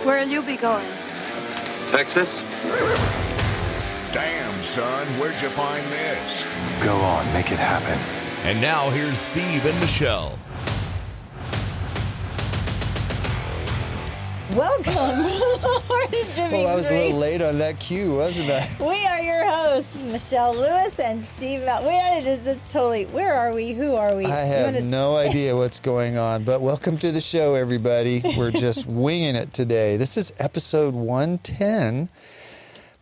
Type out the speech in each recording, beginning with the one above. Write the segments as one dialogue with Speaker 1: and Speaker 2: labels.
Speaker 1: Where'll you be going?
Speaker 2: Texas?
Speaker 3: Damn, son, where'd you find this?
Speaker 4: Go on, make it happen.
Speaker 5: And now here's Steve and Michelle.
Speaker 6: Welcome.
Speaker 7: Well, I was a little late on that cue, wasn't I?
Speaker 6: We are your hosts, Michelle Lewis and Steve. Where are we? Who are we?
Speaker 7: I have no idea what's going on, but welcome to the show, everybody. We're just winging it today. This is episode 110,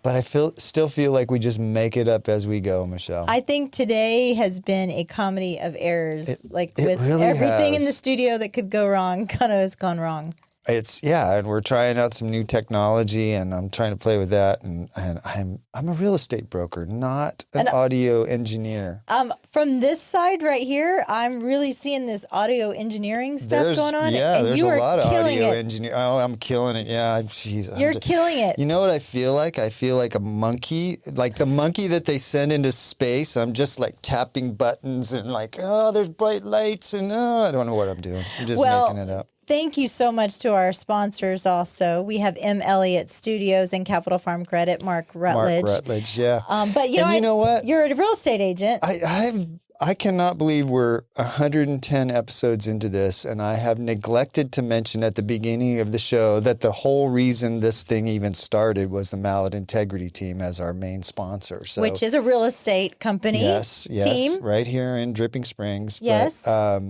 Speaker 7: but I still feel like we just make it up as we go, Michelle.
Speaker 6: I think today has been a comedy of errors.
Speaker 7: It
Speaker 6: with
Speaker 7: really
Speaker 6: everything in
Speaker 7: has.
Speaker 6: the studio that could go wrong, kind of has gone wrong.
Speaker 7: And we're trying out some new technology, and I'm trying to play with that. And I'm a real estate broker, not an audio engineer.
Speaker 6: From this side right here, I'm really seeing this audio engineering stuff going on.
Speaker 7: Yeah,
Speaker 6: and
Speaker 7: there's
Speaker 6: you
Speaker 7: a
Speaker 6: are
Speaker 7: lot of
Speaker 6: killing
Speaker 7: audio
Speaker 6: it.
Speaker 7: engineering. Oh, I'm killing it. Yeah, jeez.
Speaker 6: You're killing it.
Speaker 7: You know what I feel like? I feel like a monkey, like the monkey that they send into space. I'm just like tapping buttons and like, oh, there's bright lights, and I don't know what I'm doing. I'm just making it up.
Speaker 6: Thank you so much to our sponsors also. We have M. Elliott Studios and Capital Farm Credit, Mark Rutledge.
Speaker 7: Yeah.
Speaker 6: But you know
Speaker 7: what?
Speaker 6: You're a real estate agent.
Speaker 7: I cannot believe we're 110 episodes into this, and I have neglected to mention at the beginning of the show that the whole reason this thing even started was the Mallet Integrity Team as our main sponsor. So,
Speaker 6: which is a real estate company team.
Speaker 7: Right here in Dripping Springs.
Speaker 6: Yes.
Speaker 7: But,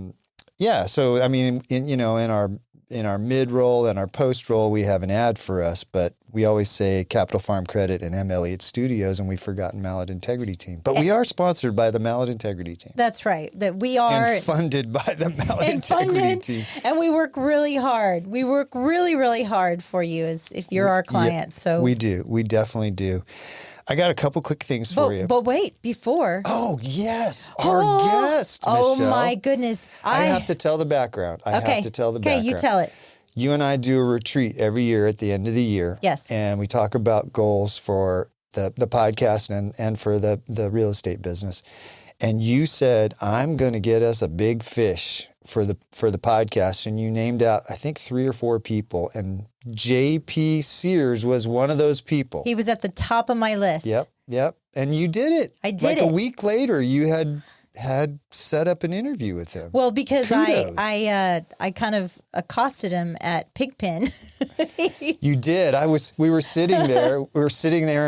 Speaker 7: yeah, so I mean, in our mid roll and our post roll, we have an ad for us, but we always say Capital Farm Credit and M. Elliott Studios, and we've forgotten Mallet Integrity Team. But we are sponsored by the Mallet Integrity Team.
Speaker 6: That's right. That we are
Speaker 7: and funded by the Mallet Integrity Team.
Speaker 6: And we work really hard. We work really, really hard for you as if you're our client. So
Speaker 7: we do. We definitely do. I got a couple quick things for you.
Speaker 6: But wait, before.
Speaker 7: Oh, yes. Our guest, Michelle.
Speaker 6: Oh, my goodness.
Speaker 7: I have to tell the background. Okay, you tell it. You and I do a retreat every year at the end of the year.
Speaker 6: Yes.
Speaker 7: And we talk about goals for the podcast and for the real estate business. And you said, I'm going to get us a big fish for the podcast. And you named out, I think, 3 or 4 people. And J.P. Sears was one of those people.
Speaker 6: He was at the top of my list.
Speaker 7: Yep. And you did it.
Speaker 6: I did
Speaker 7: it. Like a week later, you had set up an interview with him.
Speaker 6: Well, because I kind of accosted him at Pigpen.
Speaker 7: You did. We were sitting there,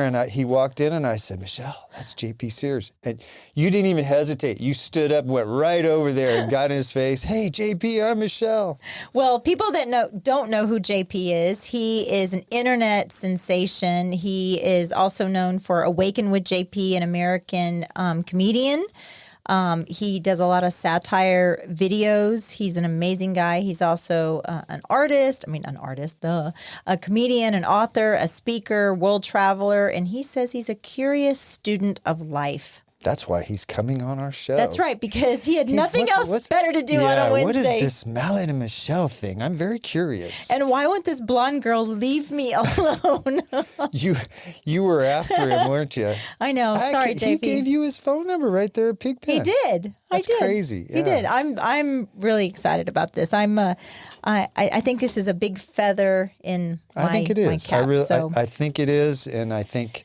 Speaker 7: and he walked in, and I said, Michelle, that's J.P. Sears. And you didn't even hesitate. You stood up, went right over there, and got in his face. Hey, J.P., I'm Michelle.
Speaker 6: Well, people that don't know who J.P. is, he is an internet sensation. He is also known for Awaken with J.P., an American comedian. He does a lot of satire videos. He's an amazing guy. He's also a comedian, an author, a speaker, world traveler, and he says he's a curious student of life.
Speaker 7: That's why he's coming on our show.
Speaker 6: That's right, because he had nothing else better to do on a Wednesday.
Speaker 7: What is this Mallet and Michelle thing? I'm very curious.
Speaker 6: And why won't this blonde girl leave me alone?
Speaker 7: You were after him, weren't you?
Speaker 6: I know. Sorry, JP.
Speaker 7: He gave you his phone number right there at Pigpen.
Speaker 6: He did.
Speaker 7: That's crazy. Yeah.
Speaker 6: He did. I'm really excited about this. I think this is a big feather in my cap.
Speaker 7: I think it is. I think it is, and I think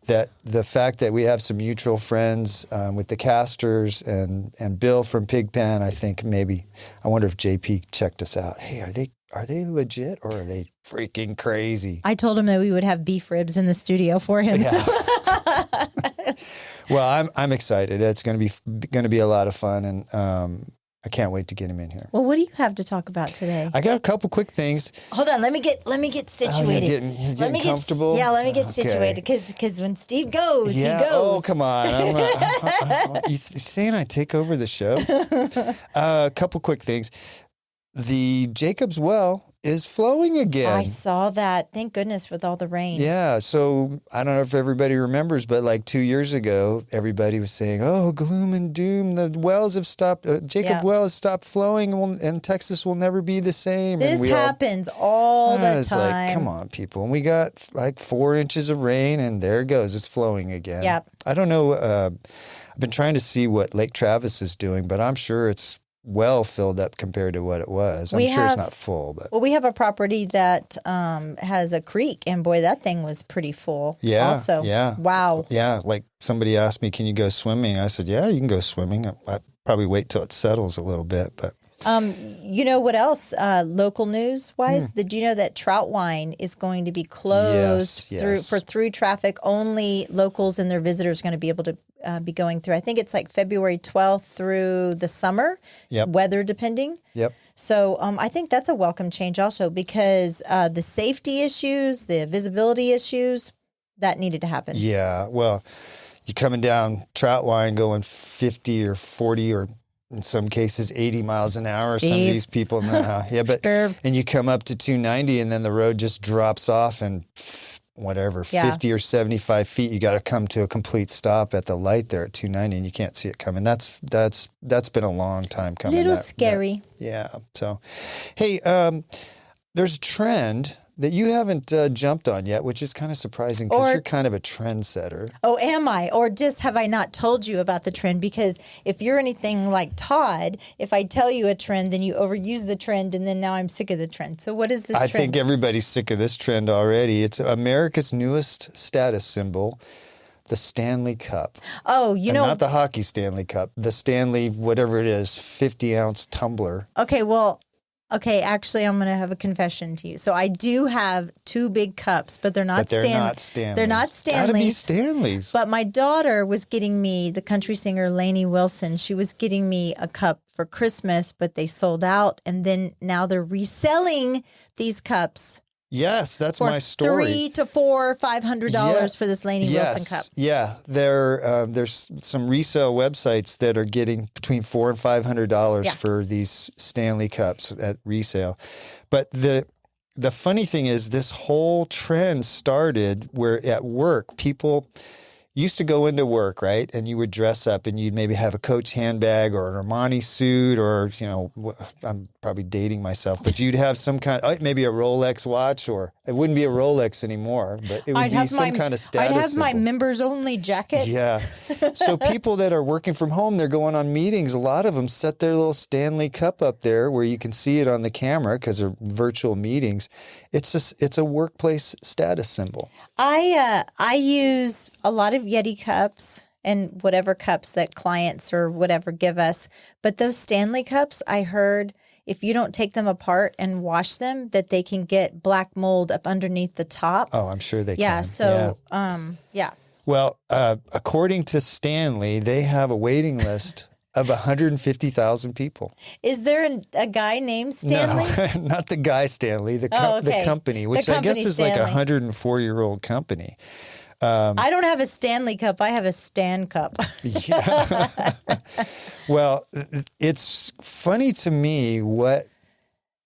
Speaker 7: that the fact that we have some mutual friends with the Casters and Bill from Pigpen, I wonder if JP checked us out. Hey, are they legit or are they freaking crazy?
Speaker 6: I told him that we would have beef ribs in the studio for him.
Speaker 7: Yeah.
Speaker 6: So.
Speaker 7: Well, I'm excited. It's going to be a lot of fun, and I can't wait to get him in here.
Speaker 6: Well, what do you have to talk about today?
Speaker 7: I got a couple quick things.
Speaker 6: Hold on, let me get situated.
Speaker 7: You're getting comfortable?
Speaker 6: Let me get situated because when Steve goes, he goes.
Speaker 7: Oh, come on. You saying I take over the show? A couple quick things. The Jacob's Well is flowing again.
Speaker 6: I saw that. Thank goodness with all the rain.
Speaker 7: Yeah. So I don't know if everybody remembers, but like 2 years ago, everybody was saying, oh, gloom and doom. The wells have stopped. Jacob Well has stopped flowing and Texas will never be the same.
Speaker 6: This happens all the
Speaker 7: it's
Speaker 6: time.
Speaker 7: Like, come on, people. And we got like 4 inches of rain and there it goes. It's flowing again.
Speaker 6: Yep.
Speaker 7: I don't know. I've been trying to see what Lake Travis is doing, but I'm sure it's well filled up compared to what it was. I'm sure it's not full, but
Speaker 6: well, we have a property that has a creek, and boy, that thing was pretty full.
Speaker 7: yeah,
Speaker 6: Also,
Speaker 7: yeah,
Speaker 6: wow,
Speaker 7: yeah. Like somebody asked me, "Can you go swimming?" I said, "Yeah, you can go swimming." I probably wait till it settles a little bit, but.
Speaker 6: You know what else? Local news wise, did you know that Trout Wine is going to be closed through traffic? Only locals and their visitors are going to be able to be going through. I think it's like February 12th through the summer, weather depending.
Speaker 7: Yep.
Speaker 6: So I think that's a welcome change also, because the safety issues, the visibility issues, that needed to happen.
Speaker 7: Yeah. Well, you're coming down Trout Wine going 50 or 40 or in some cases 80 miles an hour.
Speaker 6: Steve.
Speaker 7: Some of these people know. Yeah, but and you come up to 290 and then the road just drops off and whatever, 50 or 75 feet, you got to come to a complete stop at the light there at 290 and you can't see it coming. That's been a long time coming.
Speaker 6: Little scary.
Speaker 7: Yeah. So, hey, there's a trend that you haven't jumped on yet, which is kind of surprising because you're kind of a trendsetter.
Speaker 6: Oh, am I? Or just have I not told you about the trend? Because if you're anything like Todd, if I tell you a trend, then you overuse the trend, and then now I'm sick of the trend. So what is this trend?
Speaker 7: I think everybody's sick of this trend already. It's America's newest status symbol, the Stanley Cup.
Speaker 6: Oh, you know.
Speaker 7: Not the hockey Stanley Cup, the Stanley, whatever it is, 50-ounce tumbler.
Speaker 6: Okay, actually, I'm going to have a confession to you. So I do have two big cups, but they're not Stanleys. They're not Stanleys.
Speaker 7: Gotta be Stanleys.
Speaker 6: But my daughter was getting me, the country singer Lainey Wilson, she was getting me a cup for Christmas, but they sold out. And then now they're reselling these cups.
Speaker 7: Yes, that's my story.
Speaker 6: $300 to $500 for this Lainey Wilson cup.
Speaker 7: Yeah, there's some resale websites that are getting between $400 and $500 for these Stanley cups at resale. But the funny thing is, this whole trend started where at work people used to go into work, right? And you would dress up and you'd maybe have a Coach handbag or an Armani suit or, I'm probably dating myself, but you'd have some maybe a Rolex watch, or it wouldn't be a Rolex anymore, but it would be some kind of status
Speaker 6: I'd have
Speaker 7: symbol.
Speaker 6: my members only jacket.
Speaker 7: Yeah. So people that are working from home, they're going on meetings. A lot of them set their little Stanley Cup up there where you can see it on the camera because they're virtual meetings. It's a workplace status symbol.
Speaker 6: I use a lot of Yeti cups and whatever cups that clients or whatever give us. But those Stanley cups, I heard if you don't take them apart and wash them, that they can get black mold up underneath the top.
Speaker 7: Oh, I'm sure they can.
Speaker 6: Yeah. So, yeah.
Speaker 7: Well, according to Stanley, they have a waiting list of 150,000 people.
Speaker 6: Is there a guy named Stanley?
Speaker 7: No, not the guy Stanley, the company, which I guess is like a 104-year-old company.
Speaker 6: I don't have a Stanley Cup. I have a Stan Cup.
Speaker 7: Yeah. Well, it's funny to me what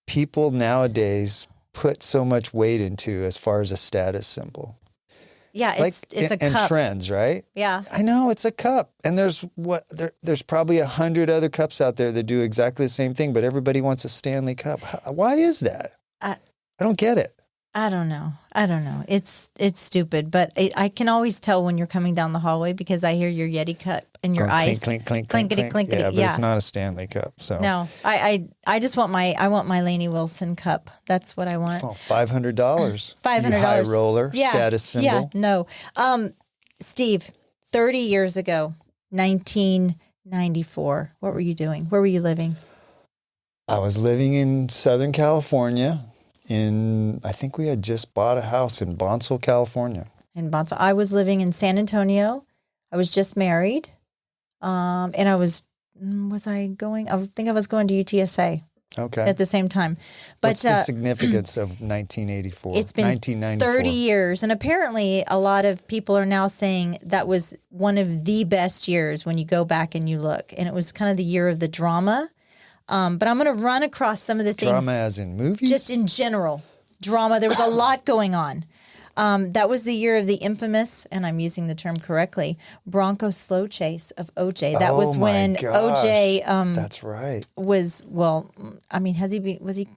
Speaker 7: people nowadays put so much weight into as far as a status symbol.
Speaker 6: Yeah, it's a cup.
Speaker 7: And trends, right?
Speaker 6: Yeah.
Speaker 7: I know, it's a cup. And there's probably 100 other cups out there that do exactly the same thing, but everybody wants a Stanley Cup. Why is that? I don't get it.
Speaker 6: I don't know. It's stupid, but I can always tell when you're coming down the hallway because I hear your Yeti cup and your eyes
Speaker 7: clink, clink,
Speaker 6: clinkety, clinkety.
Speaker 7: Yeah, but it's not a Stanley Cup. So
Speaker 6: no, I just want my Lainey Wilson cup. That's what I want.
Speaker 7: $500. $500. You high roller, status symbol.
Speaker 6: Yeah, no. Steve, 30 years ago, 1994. What were you doing? Where were you living?
Speaker 7: I was living in Southern California. I think we had just bought a house in Bonsall, California.
Speaker 6: In Bonsall. I was living in San Antonio. I was just married. And I was I going? I think I was going to UTSA.
Speaker 7: Okay.
Speaker 6: At the same time. But
Speaker 7: what's the significance of 1984?
Speaker 6: It's been 30 years. And apparently a lot of people are now saying that was one of the best years when you go back and you look. And it was kind of the year of the drama. But I'm going to run across some of the things.
Speaker 7: Drama as in movies?
Speaker 6: Just in general. Drama. There was a lot going on. That was the year of the infamous, and I'm using the term correctly, Bronco slow chase of OJ. That was when OJ
Speaker 7: that's right.
Speaker 6: Was I mean, has he been, was he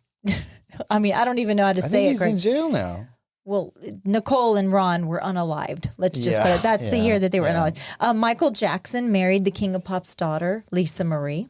Speaker 6: I mean, I don't even know how to say it.
Speaker 7: He's in jail now.
Speaker 6: Well, Nicole and Ron were unalived. Let's just put it. That's the year that they were unalived. Michael Jackson married the King of Pop's daughter, Lisa Marie.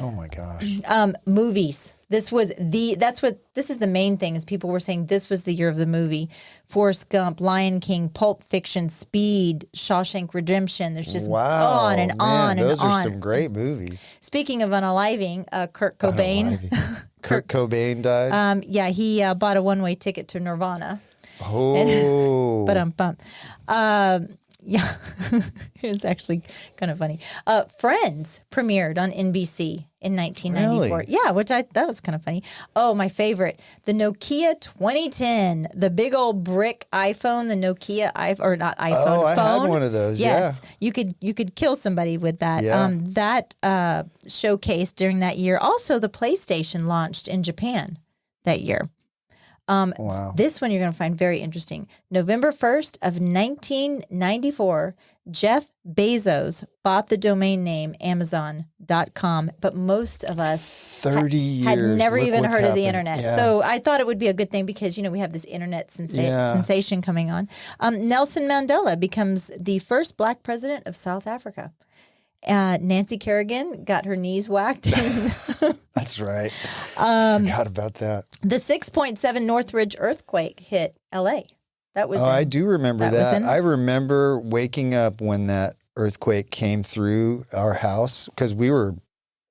Speaker 7: Oh my gosh.
Speaker 6: Movies. This is the main thing is people were saying this was the year of the movie. Forrest Gump, Lion King, Pulp Fiction, Speed, Shawshank Redemption. There's just on and on and on.
Speaker 7: Those are some great movies.
Speaker 6: Speaking of unaliving, Kurt Cobain.
Speaker 7: Kurt Cobain died?
Speaker 6: He bought a one-way ticket to Nirvana.
Speaker 7: Oh.
Speaker 6: Yeah, it's actually kind of funny. Friends premiered on NBC in 1994.
Speaker 7: Really?
Speaker 6: Yeah, that was kind of funny. Oh, my favorite, the Nokia 2010, the big old brick iPhone, the Nokia phone.
Speaker 7: Oh, I had one of those.
Speaker 6: Yes,
Speaker 7: yeah.
Speaker 6: You could kill somebody with that.
Speaker 7: Yeah.
Speaker 6: That showcased during that year. Also, the PlayStation launched in Japan that year.
Speaker 7: Wow.
Speaker 6: This one you're going to find very interesting. November 1st of 1994, Jeff Bezos bought the domain name Amazon.com, but most of us
Speaker 7: 30 years.
Speaker 6: had never
Speaker 7: Look
Speaker 6: even
Speaker 7: what's
Speaker 6: heard of the
Speaker 7: happened.
Speaker 6: internet.
Speaker 7: Yeah.
Speaker 6: So I thought it would be a good thing because, we have this internet sensation coming on. Nelson Mandela becomes the first black president of South Africa. Nancy Kerrigan got her knees whacked.
Speaker 7: That's right. I forgot about that.
Speaker 6: The 6.7 Northridge earthquake hit L.A. That was.
Speaker 7: I do remember that.
Speaker 6: Was
Speaker 7: I remember waking up when that earthquake came through our house because we were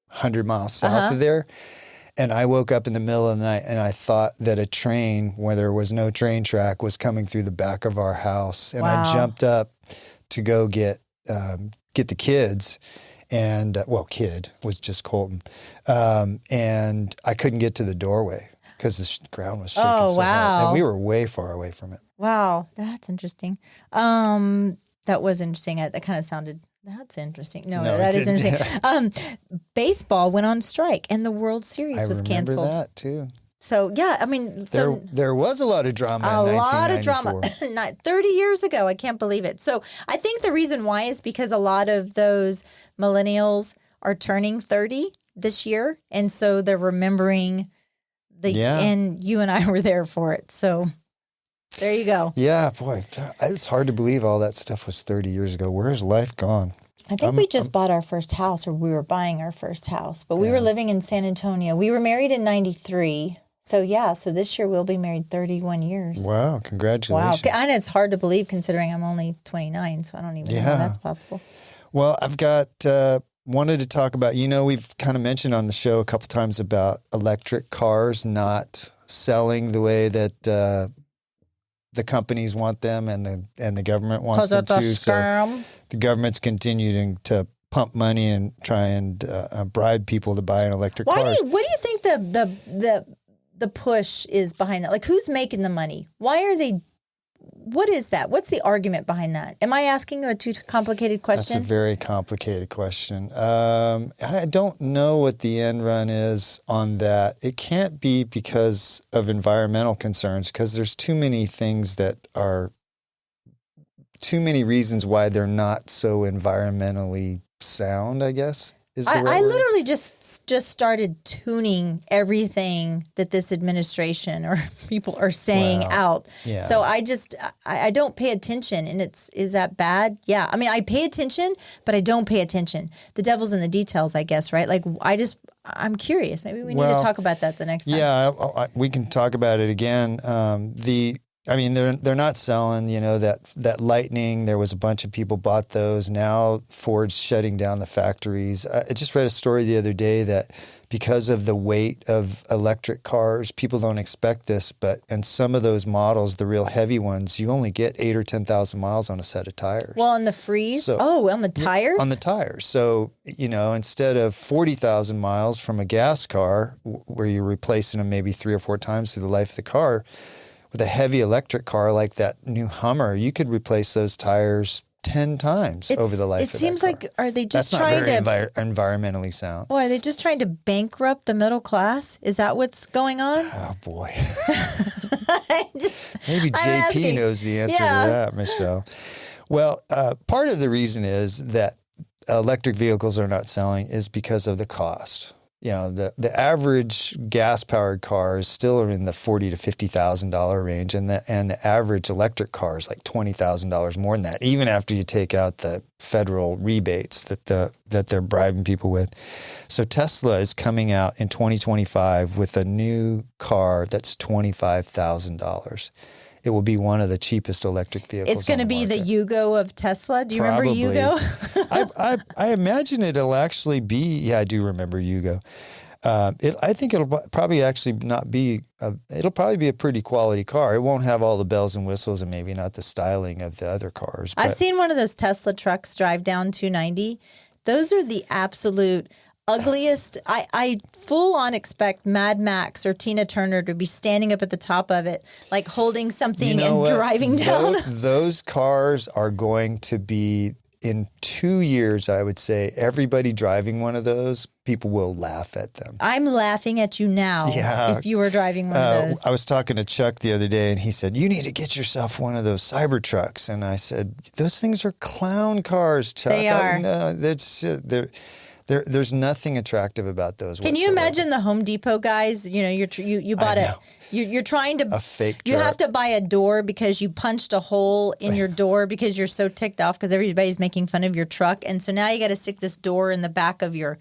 Speaker 7: 100 miles south of there. And I woke up in the middle of the night and I thought that a train, where there was no train track, was coming through the back of our house. And I jumped up to go get the kids. And, kid was just Colton. And I couldn't get to the doorway because the ground was shaking so hard. And we were way far away from it.
Speaker 6: Wow, that's interesting. That was interesting. That kind of sounded, that's interesting. No, that is interesting. Baseball went on strike and the World Series was canceled.
Speaker 7: I remember that too.
Speaker 6: So, yeah, I mean.
Speaker 7: There was a lot of drama in 1994.
Speaker 6: A lot of drama. 30 years ago. I can't believe it. So I think the reason why is because a lot of those millennials are turning 30 this year. And so they're remembering and you and I were there for it. So there you go.
Speaker 7: Yeah, boy, it's hard to believe all that stuff was 30 years ago. Where's life gone?
Speaker 6: I think we just bought our first house, or we were buying our first house, but we were living in San Antonio. We were married in 93. So, so this year we'll be married 31 years.
Speaker 7: Wow, congratulations.
Speaker 6: Wow, and it's hard to believe considering I'm only 29, so I don't even know how that's possible.
Speaker 7: Well, I've got, wanted to talk about, we've kind of mentioned on the show a couple times about electric cars not selling the way that the companies want them and the government wants them to. So the government's continuing to pump money and try and bribe people to buy an electric car.
Speaker 6: What do you think the push is behind that? Like, who's making the money? Why are they? What is that? What's the argument behind that? Am I asking you a too complicated question?
Speaker 7: That's a very complicated question. I don't know what the end run is on that. It can't be because of environmental concerns, because there's too many things too many reasons why they're not so environmentally sound, I guess.
Speaker 6: I literally just started tuning everything that this administration or people are saying out.
Speaker 7: Yeah.
Speaker 6: So I don't pay attention, and is that bad? Yeah. I mean, I pay attention, but I don't pay attention. The devil's in the details, I guess, right? Like I'm curious. Maybe we need to talk about that the next time.
Speaker 7: Yeah, we can talk about it again. They're not selling, that Lightning. There was a bunch of people bought those. Now Ford's shutting down the factories. I just read a story the other day that because of the weight of electric cars, people don't expect this, but in some of those models, the real heavy ones, you only get 8,000 or 10,000 miles on a set of tires.
Speaker 6: Well, on the freeze? On the tires?
Speaker 7: On the tires. So, instead of 40,000 miles from a gas car where you're replacing them maybe 3 or 4 times through the life of the car, with a heavy electric car like that new Hummer, you could replace those tires 10 times over the life of that car.
Speaker 6: It seems like, are they just
Speaker 7: That's
Speaker 6: trying
Speaker 7: not very environmentally sound.
Speaker 6: Are they just trying to bankrupt the middle class? Is that what's going on?
Speaker 7: Oh, boy. Maybe JP knows the answer to that, Michelle. Well, part of the reason is that electric vehicles are not selling is because of the cost. the average gas powered car is still in the $40,000 to $50,000 range, and the average electric car is like $20,000 more than that, even after you take out the federal rebates that they're bribing people with. So Tesla is coming out in 2025 with a new car that's $25,000. It will be one of the cheapest electric vehicles.
Speaker 6: It's going to be the Yugo of Tesla. Do you remember Yugo?
Speaker 7: I imagine it'll actually be. Yeah, I do remember Yugo. I think it'll probably actually not be. It'll probably be a pretty quality car. It won't have all the bells and whistles and maybe not the styling of the other cars.
Speaker 6: I've seen one of those Tesla trucks drive down 290. Those are the absolute ugliest. I full on expect Mad Max or Tina Turner to be standing up at the top of it, like holding something and driving down.
Speaker 7: Those cars are going to be, in 2 years, I would say, everybody driving one of those, people will laugh at them.
Speaker 6: I'm laughing at you now if you were driving one of those.
Speaker 7: I was talking to Chuck the other day, and he said, you need to get yourself one of those Cybertrucks. And I said, those things are clown cars, Chuck.
Speaker 6: They are.
Speaker 7: There's nothing attractive about those.
Speaker 6: Can you imagine the Home Depot guys? You bought you're trying to
Speaker 7: a fake truck.
Speaker 6: You have to buy a door because you punched a hole in your door because you're so ticked off because everybody's making fun of your truck, and so now you got to stick this door in the back of your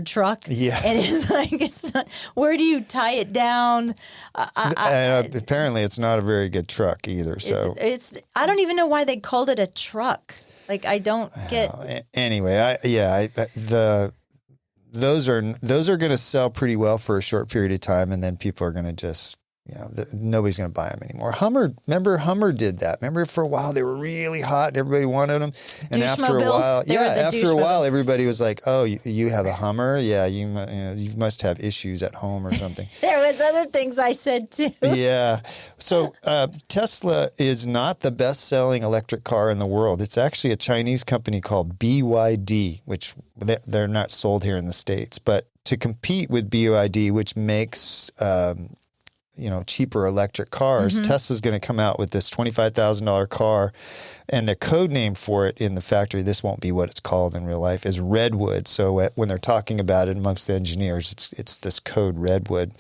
Speaker 6: truck.
Speaker 7: Yeah,
Speaker 6: and it's like it's not. Where do you tie it down?
Speaker 7: Apparently, it's not a very good truck either. So
Speaker 6: it's I don't even know why they called it a truck. Like I don't get.
Speaker 7: Anyway, those are going to sell pretty well for a short period of time, and then people are going to just, nobody's going to buy them anymore. Remember Hummer did that. Remember for a while they were really hot and everybody wanted them, and after a while, everybody was like, "Oh, you have a Hummer? Yeah, you must have issues at home or something."
Speaker 6: There was other things I said too.
Speaker 7: Yeah. So Tesla is not the best-selling electric car in the world. It's actually a Chinese company called BYD, which they're not sold here in the States. But to compete with BYD, which makes cheaper electric cars, Tesla's going to come out with this $25,000 car, and the code name for it in the factory, this won't be what it's called in real life, is Redwood. So when they're talking about it amongst the engineers, it's this code Redwood.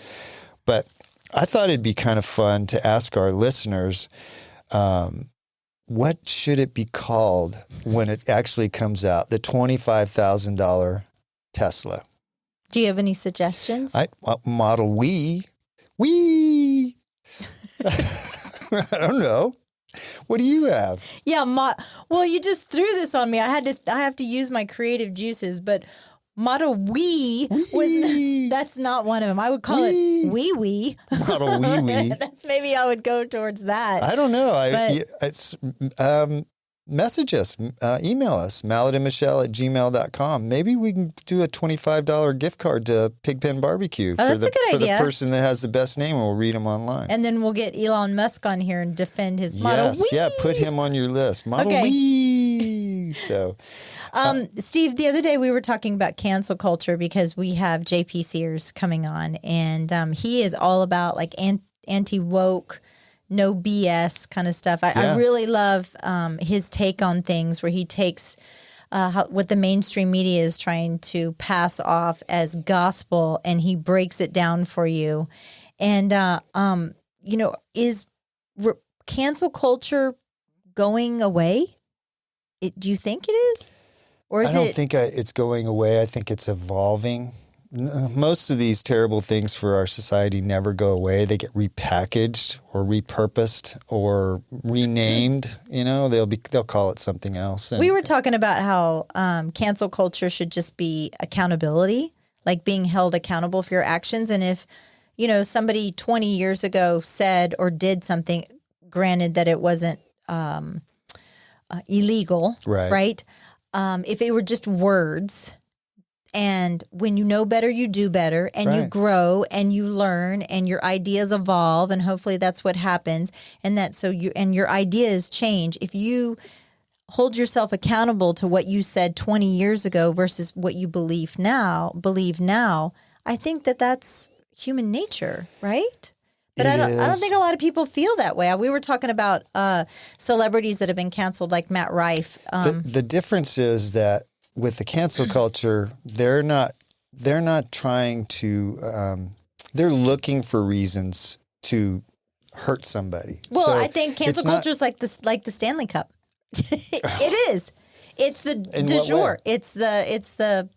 Speaker 7: But I thought it'd be kind of fun to ask our listeners, what should it be called when it actually comes out, the $25,000 Tesla?
Speaker 6: Do you have any suggestions?
Speaker 7: Model WHEEE. WHEEE. I don't know. What do you have?
Speaker 6: Yeah, well, you just threw this on me. I have to use my creative juices, but Model WHEEE that's not one of them. I would call it WHEEE.
Speaker 7: Model WHEEE.
Speaker 6: That's maybe I would go towards that.
Speaker 7: I don't know. Message us, email us, malletandmichelle@gmail.com. Maybe we can do a $25 gift card to Pigpen Barbecue
Speaker 6: for the
Speaker 7: person that has the best name, and we'll read them online.
Speaker 6: And then we'll get Elon Musk on here and defend his Model WHEEE.
Speaker 7: Yeah, put him on your list. Model WHEEE. So,
Speaker 6: Steve, the other day we were talking about cancel culture because we have JP Sears coming on, and he is all about like anti-woke, no BS kind of stuff. I really love his take on things where he takes what the mainstream media is trying to pass off as gospel, and he breaks it down for you. And, is cancel culture going away? Do you think it is? Or is
Speaker 7: I don't think it's going away. I think it's evolving. Most of these terrible things for our society never go away. They get repackaged or repurposed or renamed. They'll call it something else.
Speaker 6: We were talking about how cancel culture should just be accountability, like being held accountable for your actions. And if, somebody 20 years ago said or did something, granted that it wasn't illegal, right? If it were just words. And when you know better, you do better, and you grow and you learn and your ideas evolve, and hopefully that's what happens. And your ideas change. If you hold yourself accountable to what you said 20 years ago versus what you believe now, I think that that's human nature, right? But I don't think a lot of people feel that way. We were talking about celebrities that have been canceled, like Matt Rife.
Speaker 7: The difference is that with the cancel culture, they're not they're not trying to. They're looking for reasons to hurt somebody.
Speaker 6: Well,
Speaker 7: So
Speaker 6: I think cancel
Speaker 7: it's not-
Speaker 6: culture is like the Stanley Cup. It is. It's the
Speaker 7: In
Speaker 6: du
Speaker 7: what
Speaker 6: jour.
Speaker 7: way?
Speaker 6: It's the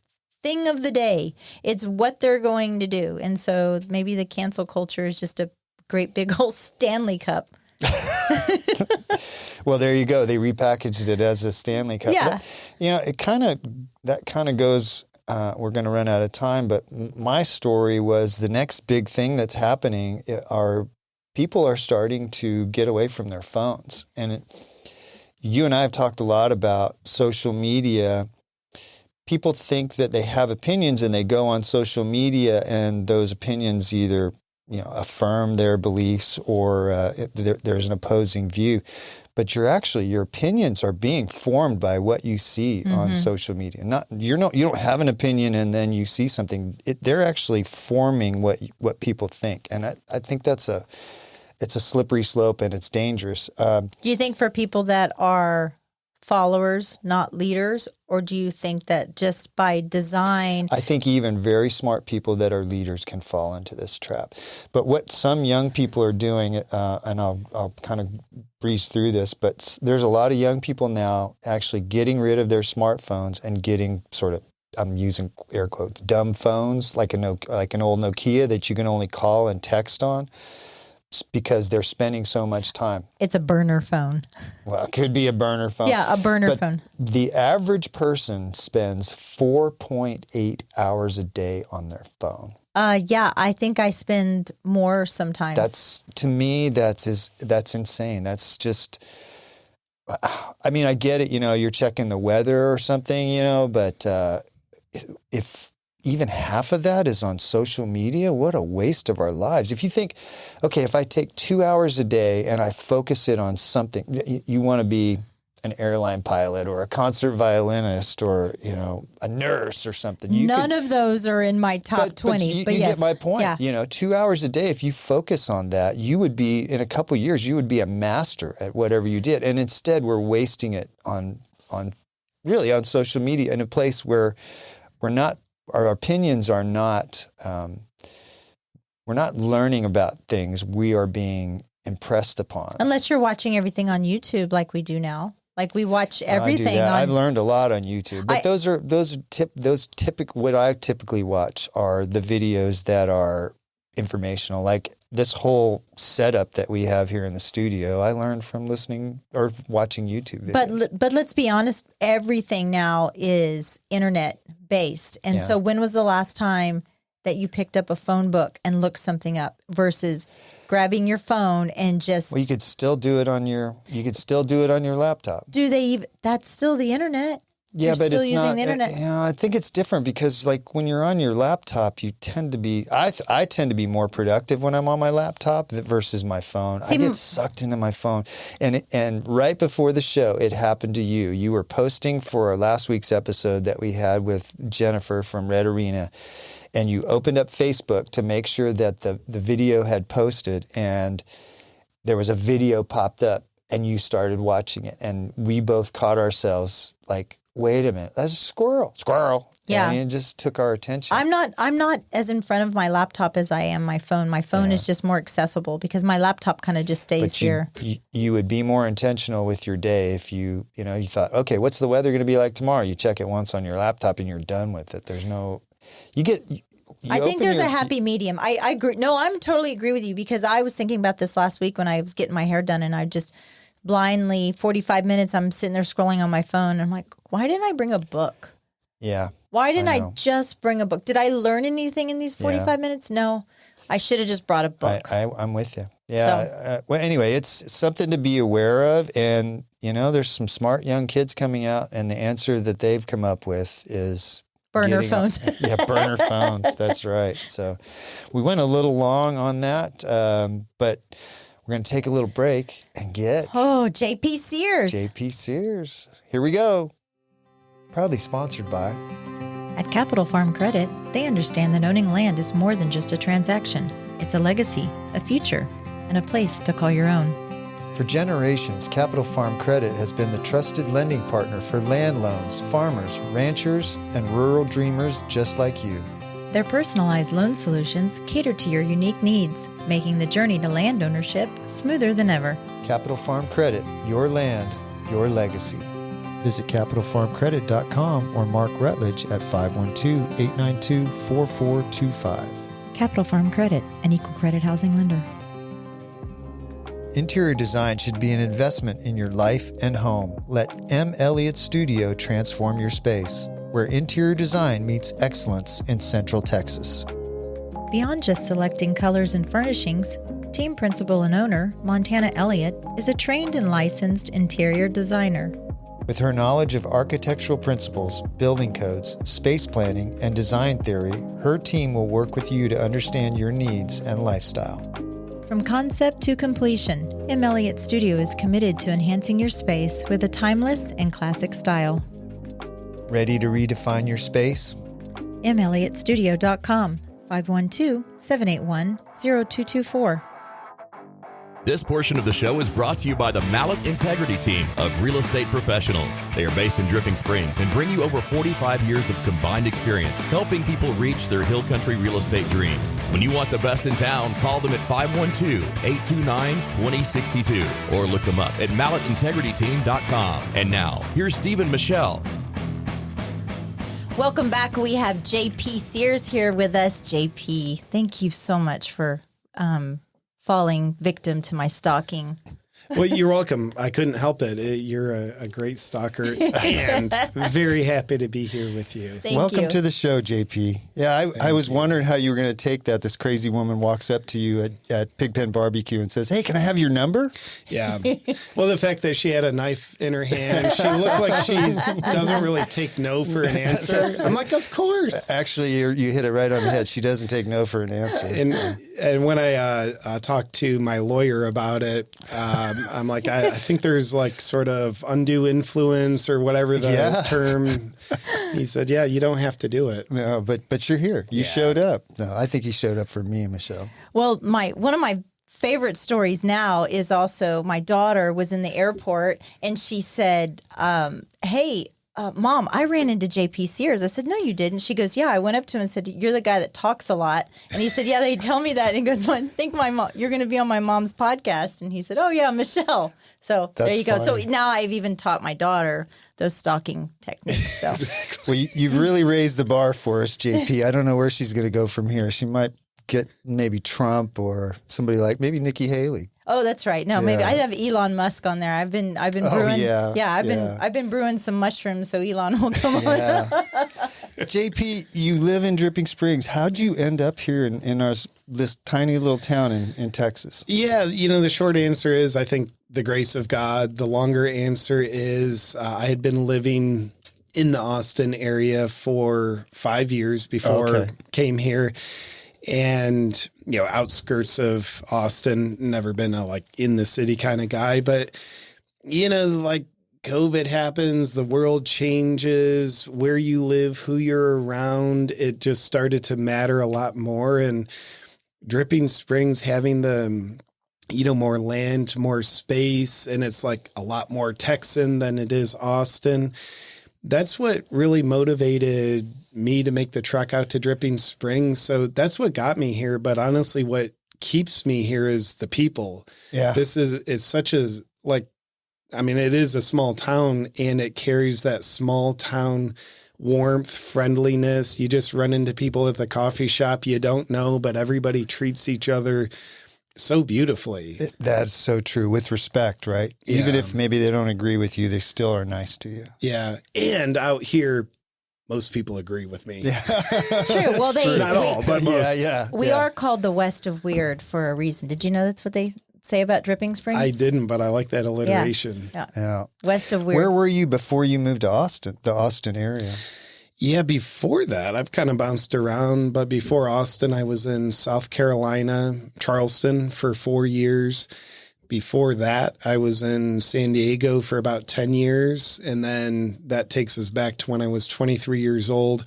Speaker 6: thing of the day. It's what they're going to do. And so maybe the cancel culture is just a great big old Stanley Cup.
Speaker 7: Well, there you go. They repackaged it as a Stanley Cup.
Speaker 6: Yeah.
Speaker 7: But, that kind of goes. We're going to run out of time, but my story was the next big thing that's happening are people are starting to get away from their phones. And you and I have talked a lot about social media. People think that they have opinions and they go on social media and those opinions either, affirm their beliefs or there's an opposing view. But your opinions are being formed by what you see on social media. You don't have an opinion and then you see something. They're actually forming what people think, and I think it's a slippery slope and it's dangerous.
Speaker 6: Do you think for people that are followers, not leaders, or do you think that just by design?
Speaker 7: I think even very smart people that are leaders can fall into this trap. But what some young people are doing, and I'll kind of breeze through this, but there's a lot of young people now actually getting rid of their smartphones and getting sort of, I'm using air quotes, dumb phones like an old Nokia that you can only call and text on, because they're spending so much time.
Speaker 6: It's a burner phone.
Speaker 7: Well, it could be a burner phone.
Speaker 6: Yeah, a burner
Speaker 7: But
Speaker 6: phone.
Speaker 7: the average person spends 4.8 hours a day on their phone.
Speaker 6: Yeah, I think I spend more sometimes.
Speaker 7: To me, that's insane. That's just, I mean, I get it, you're checking the weather or something, but if even half of that is on social media, what a waste of our lives. If you think, okay, if I take 2 hours a day and I focus it on something, you want to be an airline pilot or a concert violinist or, a nurse or something.
Speaker 6: None of those are in my top 20. But
Speaker 7: you
Speaker 6: yes.
Speaker 7: get my point.
Speaker 6: Yeah.
Speaker 7: 2 hours a day, if you focus on that, you would be, in a couple of years, you would be a master at whatever you did. And instead, we're wasting it on social media in a place where our opinions are not, we're not learning about things. We are being impressed upon.
Speaker 6: Unless you're watching everything on YouTube like we do now. Like we watch everything
Speaker 7: I do that.
Speaker 6: on.
Speaker 7: I've learned a lot on YouTube, but what I typically watch are the videos that are informational. Like this whole setup that we have here in the studio, I learned from listening or watching YouTube videos.
Speaker 6: But let's be honest, everything now is internet based. And so when was the last time that you picked up a phone book and looked something up versus grabbing your phone and just...
Speaker 7: Well, you could still do it on your laptop.
Speaker 6: Do they even... That's still the internet.
Speaker 7: Yeah,
Speaker 6: You're
Speaker 7: but
Speaker 6: still
Speaker 7: it's
Speaker 6: using
Speaker 7: not.
Speaker 6: the internet.
Speaker 7: I think it's different because, like, when you're on your laptop, you tend to be. I tend to be more productive when I'm on my laptop versus my phone. I get sucked into my phone, and right before the show, it happened to you. You were posting for our last week's episode that we had with Jennifer from Red Arena, and you opened up Facebook to make sure that the video had posted, and there was a video popped up, and you started watching it, and we both caught ourselves like, wait a minute, that's a squirrel.
Speaker 6: Yeah.
Speaker 7: And it just took our attention.
Speaker 6: I'm not as in front of my laptop as I am my phone. My phone is just more accessible because my laptop kind of just stays here.
Speaker 7: You would be more intentional with your day if you thought, okay, what's the weather going to be like tomorrow? You check it once on your laptop and you're done with it. There's no,
Speaker 6: I think there's a happy medium. I agree. No, I'm totally agree with you because I was thinking about this last week when I was getting my hair done and I just blindly 45 minutes I'm sitting there scrolling on my phone. I'm like, why didn't I bring a book?
Speaker 7: Yeah.
Speaker 6: Why didn't I just bring a book? Did I learn anything in these 45 minutes? No. I should have just brought a book.
Speaker 7: I'm with you. Yeah. Well, anyway, it's something to be aware of. And, there's some smart young kids coming out and the answer that they've come up with is
Speaker 6: burner phones.
Speaker 7: Burner phones. That's right. So we went a little long on that, but we're going to take a little break and get...
Speaker 6: Oh, JP Sears.
Speaker 7: JP Sears. Here we go. Proudly sponsored by...
Speaker 6: At Capital Farm Credit, they understand that owning land is more than just a transaction. It's a legacy, a future, and a place to call your own.
Speaker 7: For generations, Capital Farm Credit has been the trusted lending partner for land loans, farmers, ranchers, and rural dreamers just like you.
Speaker 6: Their personalized loan solutions cater to your unique needs, making the journey to land ownership smoother than ever.
Speaker 7: Capital Farm Credit, your land, your legacy. Visit capitalfarmcredit.com or Mark Rutledge at 512-892-4425.
Speaker 6: Capital Farm Credit, an equal credit housing lender.
Speaker 7: Interior design should be an investment in your life and home. Let M. Elliott Studio transform your space, where interior design meets excellence in Central Texas.
Speaker 6: Beyond just selecting colors and furnishings, team principal and owner, Montana Elliott, is a trained and licensed interior designer.
Speaker 7: With her knowledge of architectural principles, building codes, space planning, and design theory, her team will work with you to understand your needs and lifestyle.
Speaker 6: From concept to completion, M. Elliott Studio is committed to enhancing your space with a timeless and classic style.
Speaker 7: Ready to redefine your space?
Speaker 6: melliottstudio.com, 512-781-0224.
Speaker 5: This portion of the show is brought to you by the Mallet Integrity Team of real estate professionals. They are based in Dripping Springs and bring you over 45 years of combined experience helping people reach their hill country real estate dreams. When you want the best in town, call them at 512-829-2062 or look them up at malletintegrityteam.com. And now, here's Steve and Michelle.
Speaker 6: Welcome back. We have JP Sears here with us. JP, thank you so much for falling victim to my stalking.
Speaker 1: Well, you're welcome. I couldn't help it. You're a great stalker and very happy to be here with you.
Speaker 7: Welcome to the show, JP. Yeah, I was wondering how you were going to take that. This crazy woman walks up to you at Pigpen Barbecue and says, "Hey, can I have your number?"
Speaker 1: Yeah. Well, the fact that she had a knife in her hand, she looked like she doesn't really take no for an answer. I'm like, of course.
Speaker 7: Actually, you hit it right on the head. She doesn't take no for an answer.
Speaker 1: And when I talked to my lawyer about it, I'm like, I think there's like sort of undue influence or whatever the term. He said, yeah, you don't have to do it.
Speaker 7: No, but you're here. You showed up. No, I think he showed up for me, Michelle.
Speaker 6: Well, one of my favorite stories now is also my daughter was in the airport and she said, hey, Mom, I ran into JP Sears. I said, no, you didn't. She goes, yeah, I went up to him and said, you're the guy that talks a lot. And he said, yeah, they tell me that. And he goes, well, I think you're going to be on my mom's podcast. And he said, oh, yeah, Michelle. So there you go. So now I've even taught my daughter those stalking techniques. So.
Speaker 7: Well, you've really raised the bar for us, JP. I don't know where she's going to go from here. She might get maybe Trump or somebody like maybe Nikki Haley.
Speaker 6: Oh, that's right. No, maybe I have Elon Musk on there. I've been brewing. I've been brewing some mushrooms so Elon will come on.
Speaker 7: JP, you live in Dripping Springs. How'd you end up here in this tiny little town in Texas?
Speaker 1: Yeah, the short answer is I think the grace of God. The longer answer is I had been living in the Austin area for 5 years before I came here. And, outskirts of Austin, never been a in the city kind of guy, but, COVID happens, the world changes, where you live, who you're around, it just started to matter a lot more. And Dripping Springs having the, more land, more space, and it's a lot more Texan than it is Austin. That's what really motivated me to make the trek out to Dripping Springs. So that's what got me here. But honestly, what keeps me here is the people. Yeah. It's such a, it is a small town and it carries that small town warmth, friendliness. You just run into people at the coffee shop you don't know, but everybody treats each other so beautifully.
Speaker 7: That's so true. With respect, right? Yeah. Even if maybe they don't agree with you, they still are nice to you.
Speaker 1: Yeah. And out here, most people agree with me. Yeah.
Speaker 6: True. Well,
Speaker 1: not all, but most.
Speaker 6: We are called the West of Weird for a reason. Did you know that's what they say about Dripping Springs?
Speaker 1: I didn't, but I like that alliteration.
Speaker 6: Yeah. West of Weird.
Speaker 7: Where were you before you moved to Austin, the Austin area?
Speaker 1: Yeah, before that, I've kind of bounced around. But before Austin, I was in South Carolina, Charleston for 4 years. Before that, I was in San Diego for about 10 years. And then that takes us back to when I was 23 years old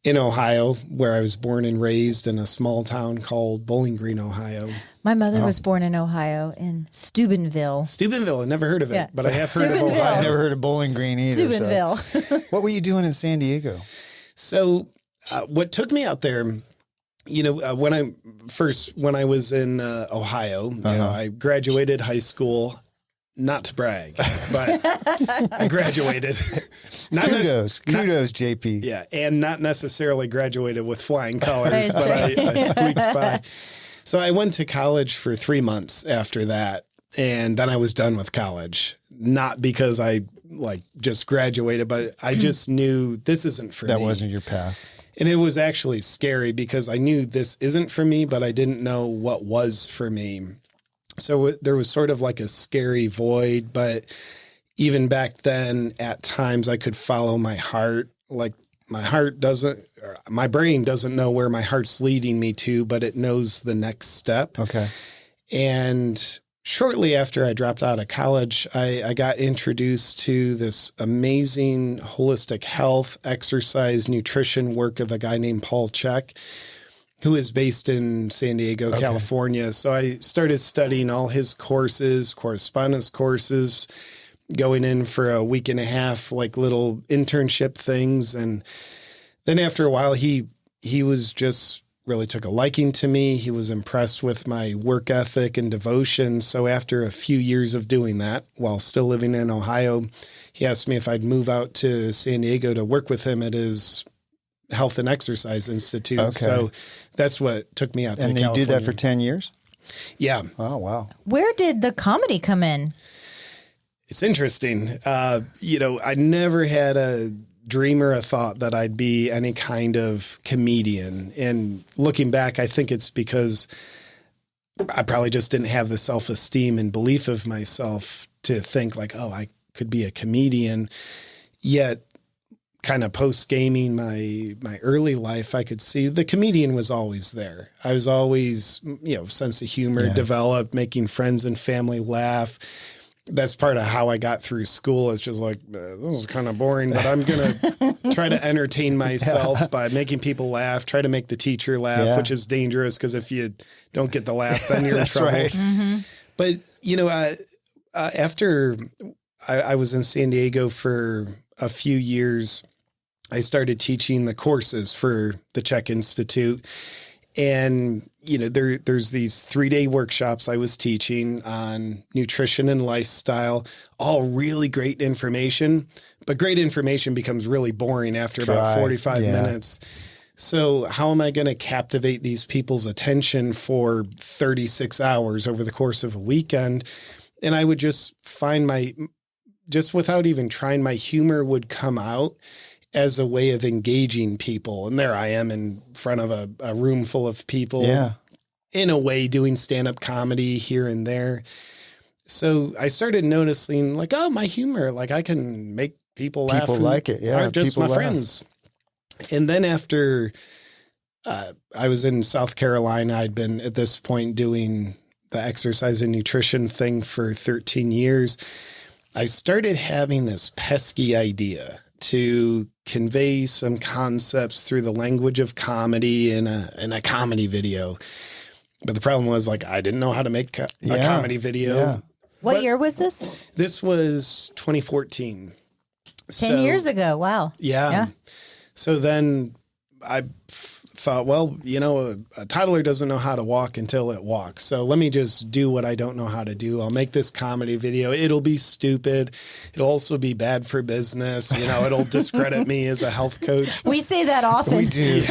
Speaker 1: in Ohio, where I was born and raised in a small town called Bowling Green, Ohio.
Speaker 6: My mother was born in Ohio, in Steubenville.
Speaker 1: Steubenville, I never heard of it, but I have heard of Ohio.
Speaker 7: I've never heard of Bowling Green either.
Speaker 6: Steubenville.
Speaker 7: So. What were you doing in San Diego?
Speaker 1: So what took me out there, when I was in Ohio, I graduated high school. Not to brag, but I graduated.
Speaker 7: Kudos, JP.
Speaker 1: Yeah, and not necessarily graduated with flying colors, but I squeaked by. So I went to college for 3 months after that, and then I was done with college. Not because I just graduated, but I just knew this isn't for me.
Speaker 7: That wasn't your path.
Speaker 1: And it was actually scary because I knew this isn't for me, but I didn't know what was for me. So there was sort of like a scary void, but even back then at times I could follow my heart. Like my brain doesn't know where my heart's leading me to, but it knows the next step.
Speaker 7: Okay.
Speaker 1: And shortly after I dropped out of college, I got introduced to this amazing holistic health, exercise, nutrition work of a guy named Paul Chek, who is based in San Diego, California. So I started studying all his courses, correspondence courses, going in for a week and a half, like little internship things. And then after a while, he was just really took a liking to me. He was impressed with my work ethic and devotion. So after a few years of doing that, while still living in Ohio, he asked me if I'd move out to San Diego to work with him at his Health and Exercise Institute.
Speaker 7: Okay.
Speaker 1: So that's what took me out to California.
Speaker 7: And you did that for 10 years?
Speaker 1: Yeah.
Speaker 7: Oh, wow.
Speaker 6: Where did the comedy come in?
Speaker 1: It's interesting. I never had a dream or a thought that I'd be any kind of comedian. And looking back, I think it's because I probably just didn't have the self-esteem and belief of myself to think like, oh, I could be a comedian. Yet kind of post-gaming my early life, I could see the comedian was always there. I was always, sense of humor developed, making friends and family laugh. That's part of how I got through school. It's just like, this is kind of boring, but I'm going to try to entertain myself by making people laugh, try to make the teacher laugh, which is dangerous because if you don't get the laugh, then you're in trouble.
Speaker 7: Right.
Speaker 6: Mm-hmm.
Speaker 1: But, after I was in San Diego for a few years, I started teaching the courses for the Chek Institute. And, there's these 3-day workshops I was teaching on nutrition and lifestyle, all really great information, but great information becomes really boring after about 45 minutes. So how am I going to captivate these people's attention for 36 hours over the course of a weekend? And I would just find just without even trying, my humor would come out as a way of engaging people. And there I am in front of a room full of people, in a way doing stand-up comedy here and there. So I started noticing like, oh, my humor, like I can make people laugh.
Speaker 7: People like it. Yeah.
Speaker 1: Aren't just
Speaker 7: people
Speaker 1: my friends. And then after I was in South Carolina, I'd been at this point doing the exercise and nutrition thing for 13 years. I started having this pesky idea to convey some concepts through the language of comedy in a comedy video. But the problem was like, I didn't know how to make a comedy video. Yeah.
Speaker 6: What year was this?
Speaker 1: This was 2014.
Speaker 6: 10 years ago. Wow.
Speaker 1: Yeah. So then I thought, well, a toddler doesn't know how to walk until it walks. So let me just do what I don't know how to do. I'll make this comedy video. It'll be stupid. It'll also be bad for business. It'll discredit me as a health coach.
Speaker 6: We say that often.
Speaker 7: We do.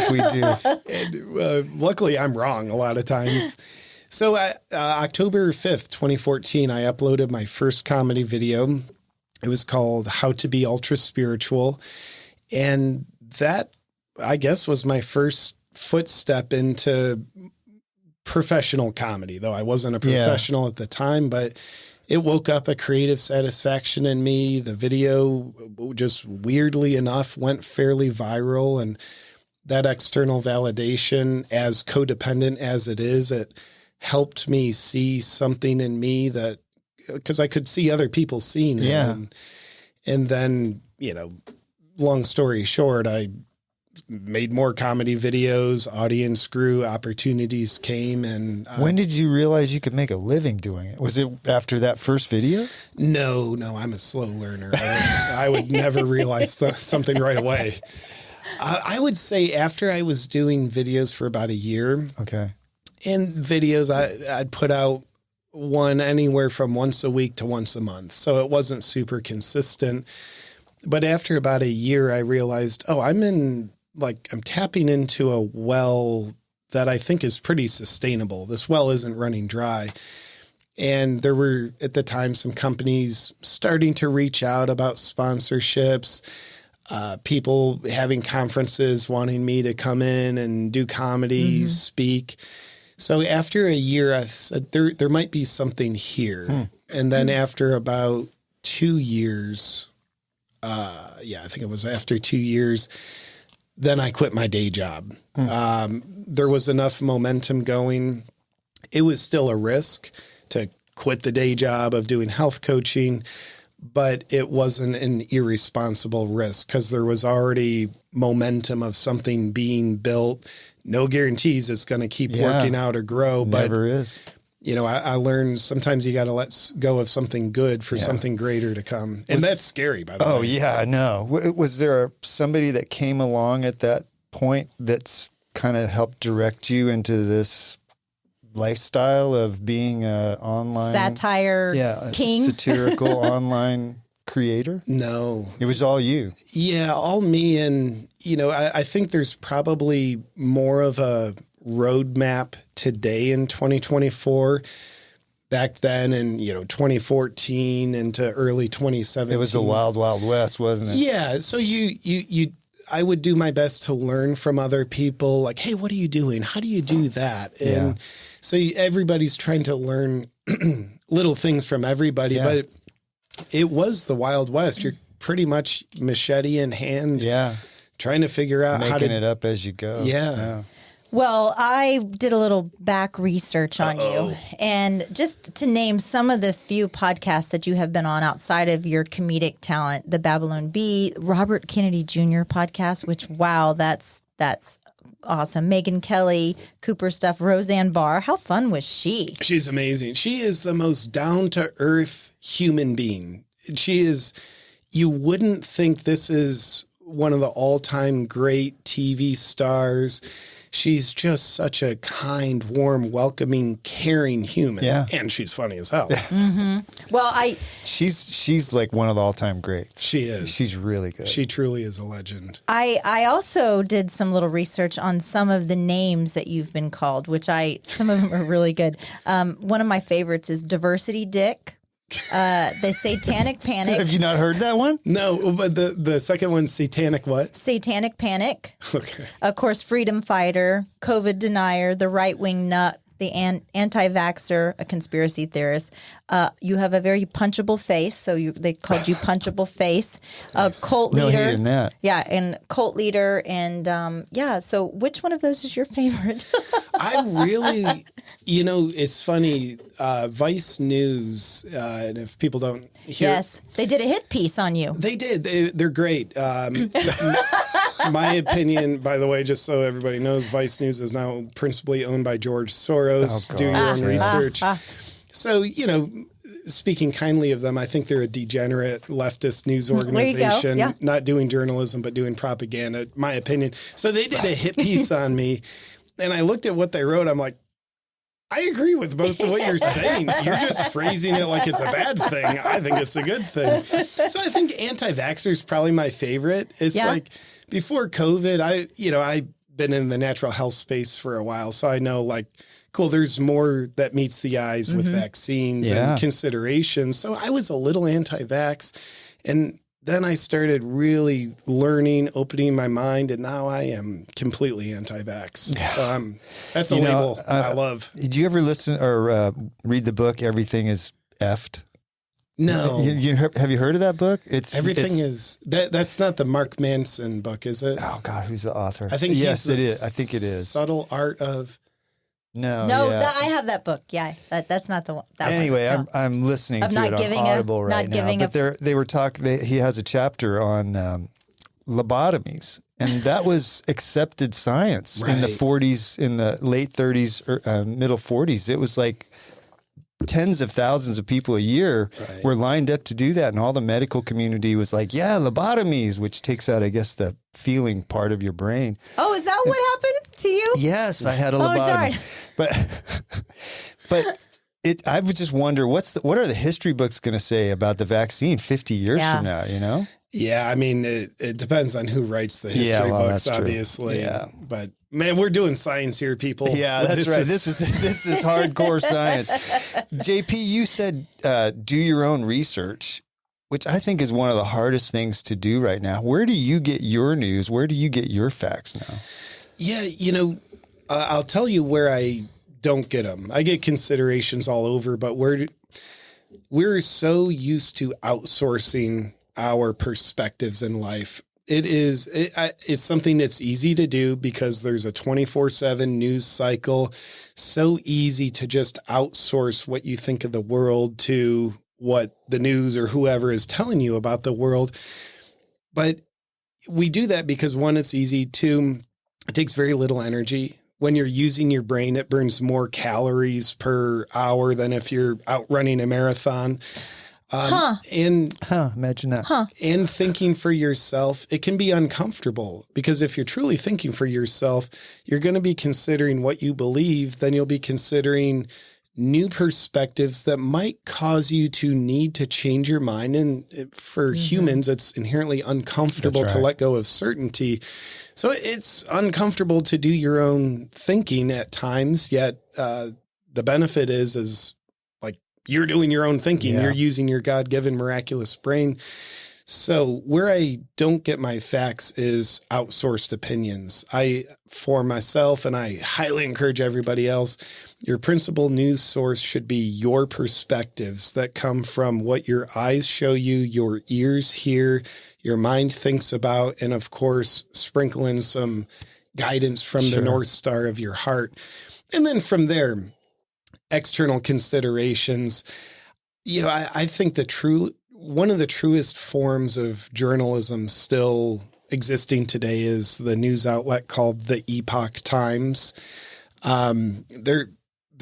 Speaker 1: And, luckily, I'm wrong a lot of times. So October 5th, 2014, I uploaded my first comedy video. It was called How to Be Ultra Spiritual. And that, I guess, was my first footstep into professional comedy, though I wasn't a professional at the time, but it woke up a creative satisfaction in me. The video, just weirdly enough, went fairly viral, and that external validation, as codependent as it is, it helped me see something in me that, because I could see other people seeing it.
Speaker 7: Yeah.
Speaker 1: And then, long story short, I made more comedy videos, audience grew, opportunities came. And
Speaker 7: when did you realize you could make a living doing it? Was it after that first video?
Speaker 1: No, I'm a slow learner. I would never realize something right away. I would say after I was doing videos for about a year,
Speaker 7: Okay.
Speaker 1: and videos, I'd put out one anywhere from once a week to once a month. So it wasn't super consistent. But after about a year, I realized, I'm tapping into a well that I think is pretty sustainable. This well isn't running dry. And there were, at the time, some companies starting to reach out about sponsorships, people having conferences wanting me to come in and do comedy, speak. So after a year, I said, there might be something here. And then after about 2 years, I think it was after 2 years, then I quit my day job. There was enough momentum going. It was still a risk to quit the day job of doing health coaching, but it wasn't an irresponsible risk because there was already momentum of something being built. No guarantees it's going to keep working out or grow, but
Speaker 7: Never is.
Speaker 1: I learned sometimes you got to let go of something good for something greater to come. And that's scary, by the way.
Speaker 7: Oh, yeah, I know. Was there somebody that came along at that point that's kind of helped direct you into this lifestyle of being a online
Speaker 6: Satire king?
Speaker 7: satirical online creator?
Speaker 1: No.
Speaker 7: It was all you.
Speaker 1: Yeah, all me. And, I think there's probably more of a roadmap today in 2024. Back then in, 2014 into early 2017.
Speaker 7: It was the wild, wild west, wasn't it?
Speaker 1: Yeah. So I would do my best to learn from other people. Like, hey, what are you doing? How do you do that? And so everybody's trying to learn little things from everybody, but it was the Wild West. You're pretty much machete in hand, trying to figure out
Speaker 7: Making it up as you go.
Speaker 1: Yeah.
Speaker 6: Well, I did a little back research on you, and just to name some of the few podcasts that you have been on outside of your comedic talent, the Babylon Bee, Robert Kennedy Jr. podcast, which, wow, that's awesome. Megyn Kelly, Cooper Stuff, Roseanne Barr. How fun was she?
Speaker 1: She's amazing. She is the most down-to-earth human being. She is, you wouldn't think this is one of the all-time great TV stars. She's just such a kind, warm, welcoming, caring human. Yeah. And she's funny as hell.
Speaker 6: Well,
Speaker 7: She's like one of the all-time greats.
Speaker 1: She is.
Speaker 7: She's really good.
Speaker 1: She truly is a legend.
Speaker 6: I also did some little research on some of the names that you've been called, which some of them are really good. One of my favorites is Diversity Dick. The Satanic Panic.
Speaker 7: Have you not heard that one?
Speaker 1: No, but the second one's Satanic what?
Speaker 6: Satanic Panic.
Speaker 1: Okay.
Speaker 6: Of course, Freedom Fighter, COVID Denier, the Right Wing Nut, the Anti-Vaxxer, a conspiracy theorist. You have a very punchable face, so they called you Punchable Face.
Speaker 1: Nice.
Speaker 6: Cult leader.
Speaker 7: No hate in that.
Speaker 6: Yeah, and cult leader, and so which one of those is your favorite?
Speaker 1: I really, it's funny, Vice News, and if people don't hear.
Speaker 6: Yes, they did a hit piece on you.
Speaker 1: They did. They're great. My opinion, by the way, just so everybody knows, Vice News is now principally owned by George Soros.
Speaker 7: Oh,
Speaker 1: Do your own research.
Speaker 6: Ah.
Speaker 1: So, speaking kindly of them, I think they're a degenerate leftist news
Speaker 6: There you go.
Speaker 1: organization,
Speaker 6: Yeah.
Speaker 1: not doing journalism, but doing propaganda, my opinion. So they did a hit piece on me, and I looked at what they wrote. I'm like, I agree with most of what you're saying. You're just phrasing it like it's a bad thing. I think it's a good thing. So I think anti-vaxxer is probably my favorite. It's like before COVID, I've been in the natural health space for a while. So I know cool, there's more that meets the eyes with vaccines and considerations. So I was a little anti-vax, and then I started really learning, opening my mind, and now I am completely anti-vax. Yeah. So that's a label I love.
Speaker 7: Did you ever listen or read the book "Everything Is Effed"?
Speaker 1: No.
Speaker 7: Have you heard of that book?
Speaker 1: Everything is that's not the Mark Manson book, is it?
Speaker 7: Oh God, who's the author?
Speaker 1: I think
Speaker 7: yes, it is. I think it is.
Speaker 1: Subtle Art of.
Speaker 6: No, I have that book. Yeah, that's not the one.
Speaker 7: Anyway,
Speaker 6: one. No.
Speaker 7: I'm listening to it on Audible right now. But they were talking. He has a chapter on lobotomies, and that was accepted science in the 40s, in the late 30s, or, middle 40s. It was like tens of thousands of people a year were lined up to do that. And all the medical community was like, yeah, lobotomies, which takes out, I guess, the feeling part of your brain.
Speaker 6: Oh, is that what happened to you?
Speaker 7: Yes, I had a lobotomy. But I would just wonder, what are the history books going to say about the vaccine 50 years from now, you know?
Speaker 1: Yeah, I mean, it depends on who writes the history books, obviously. Yeah. But man, we're doing science here, people.
Speaker 7: Yeah, that's right. This is hardcore science. JP, you said do your own research, which I think is one of the hardest things to do right now. Where do you get your news? Where do you get your facts now?
Speaker 1: Yeah, I'll tell you where I don't get them. I get considerations all over, but we're so used to outsourcing our perspectives in life. It's something that's easy to do because there's a 24/7 news cycle. So easy to just outsource what you think of the world to what the news or whoever is telling you about the world. But we do that because, one, it's easy. Two, it takes very little energy. When you're using your brain, it burns more calories per hour than if you're out running a marathon. Imagine that. And thinking for yourself, it can be uncomfortable because if you're truly thinking for yourself, you're going to be considering what you believe. Then you'll be considering new perspectives that might cause you to need to change your mind. And for humans, it's inherently uncomfortable to let go of certainty. So it's uncomfortable to do your own thinking at times. Yet the benefit is like you're doing your own thinking. You're using your God-given miraculous brain. So where I don't get my facts is outsourced opinions. For myself, and I highly encourage everybody else, your principal news source should be your perspectives that come from what your eyes show you, your ears hear, your mind thinks about, and of course, sprinkle in some guidance from the North Star of your heart. And then from there, external considerations. I think one of the truest forms of journalism still existing today is the news outlet called the Epoch Times. They're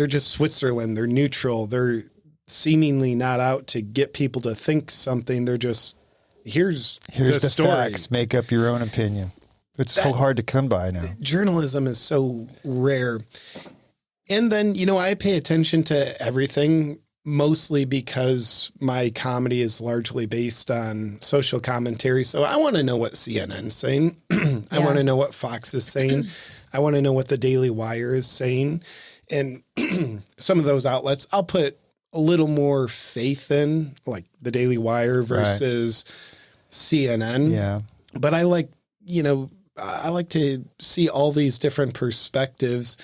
Speaker 1: just Switzerland. They're neutral. They're seemingly not out to get people to think something. They're just, here's the story.
Speaker 7: Facts. Make up your own opinion. It's so hard to come by now.
Speaker 1: Journalism is so rare. And then, I pay attention to everything, mostly because my comedy is largely based on social commentary. So I want to know what CNN's saying. I want to know what Fox is saying. I want to know what the Daily Wire is saying. And some of those outlets, I'll put a little more faith in, like the Daily Wire versus CNN. Yeah. But I like to see all these different perspectives.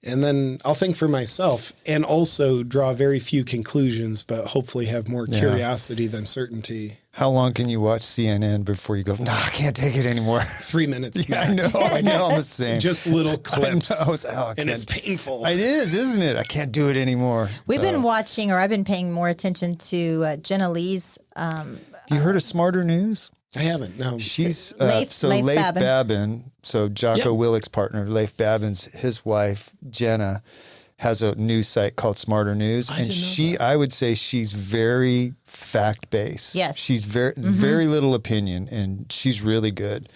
Speaker 1: And then I'll think for myself and also draw very few conclusions, but hopefully have more curiosity than certainty.
Speaker 7: How long can you watch CNN before you go, no, I can't take it anymore?
Speaker 1: 3 minutes.
Speaker 7: Yeah, I know. I'm the same.
Speaker 1: Just little clips.
Speaker 7: And
Speaker 1: it's painful.
Speaker 7: It is, isn't it? I can't do it anymore.
Speaker 6: We've been watching, or I've been paying more attention to Jenna Lee's.
Speaker 7: You heard of Smarter News?
Speaker 1: I haven't, no.
Speaker 7: She's
Speaker 6: Leif
Speaker 7: Babin. So Jocko Willick's partner, Leif Babin's, his wife, Jenna, has a news site called Smarter News. I would say she's very fact-based. Yes. She's very little opinion, and she's really good.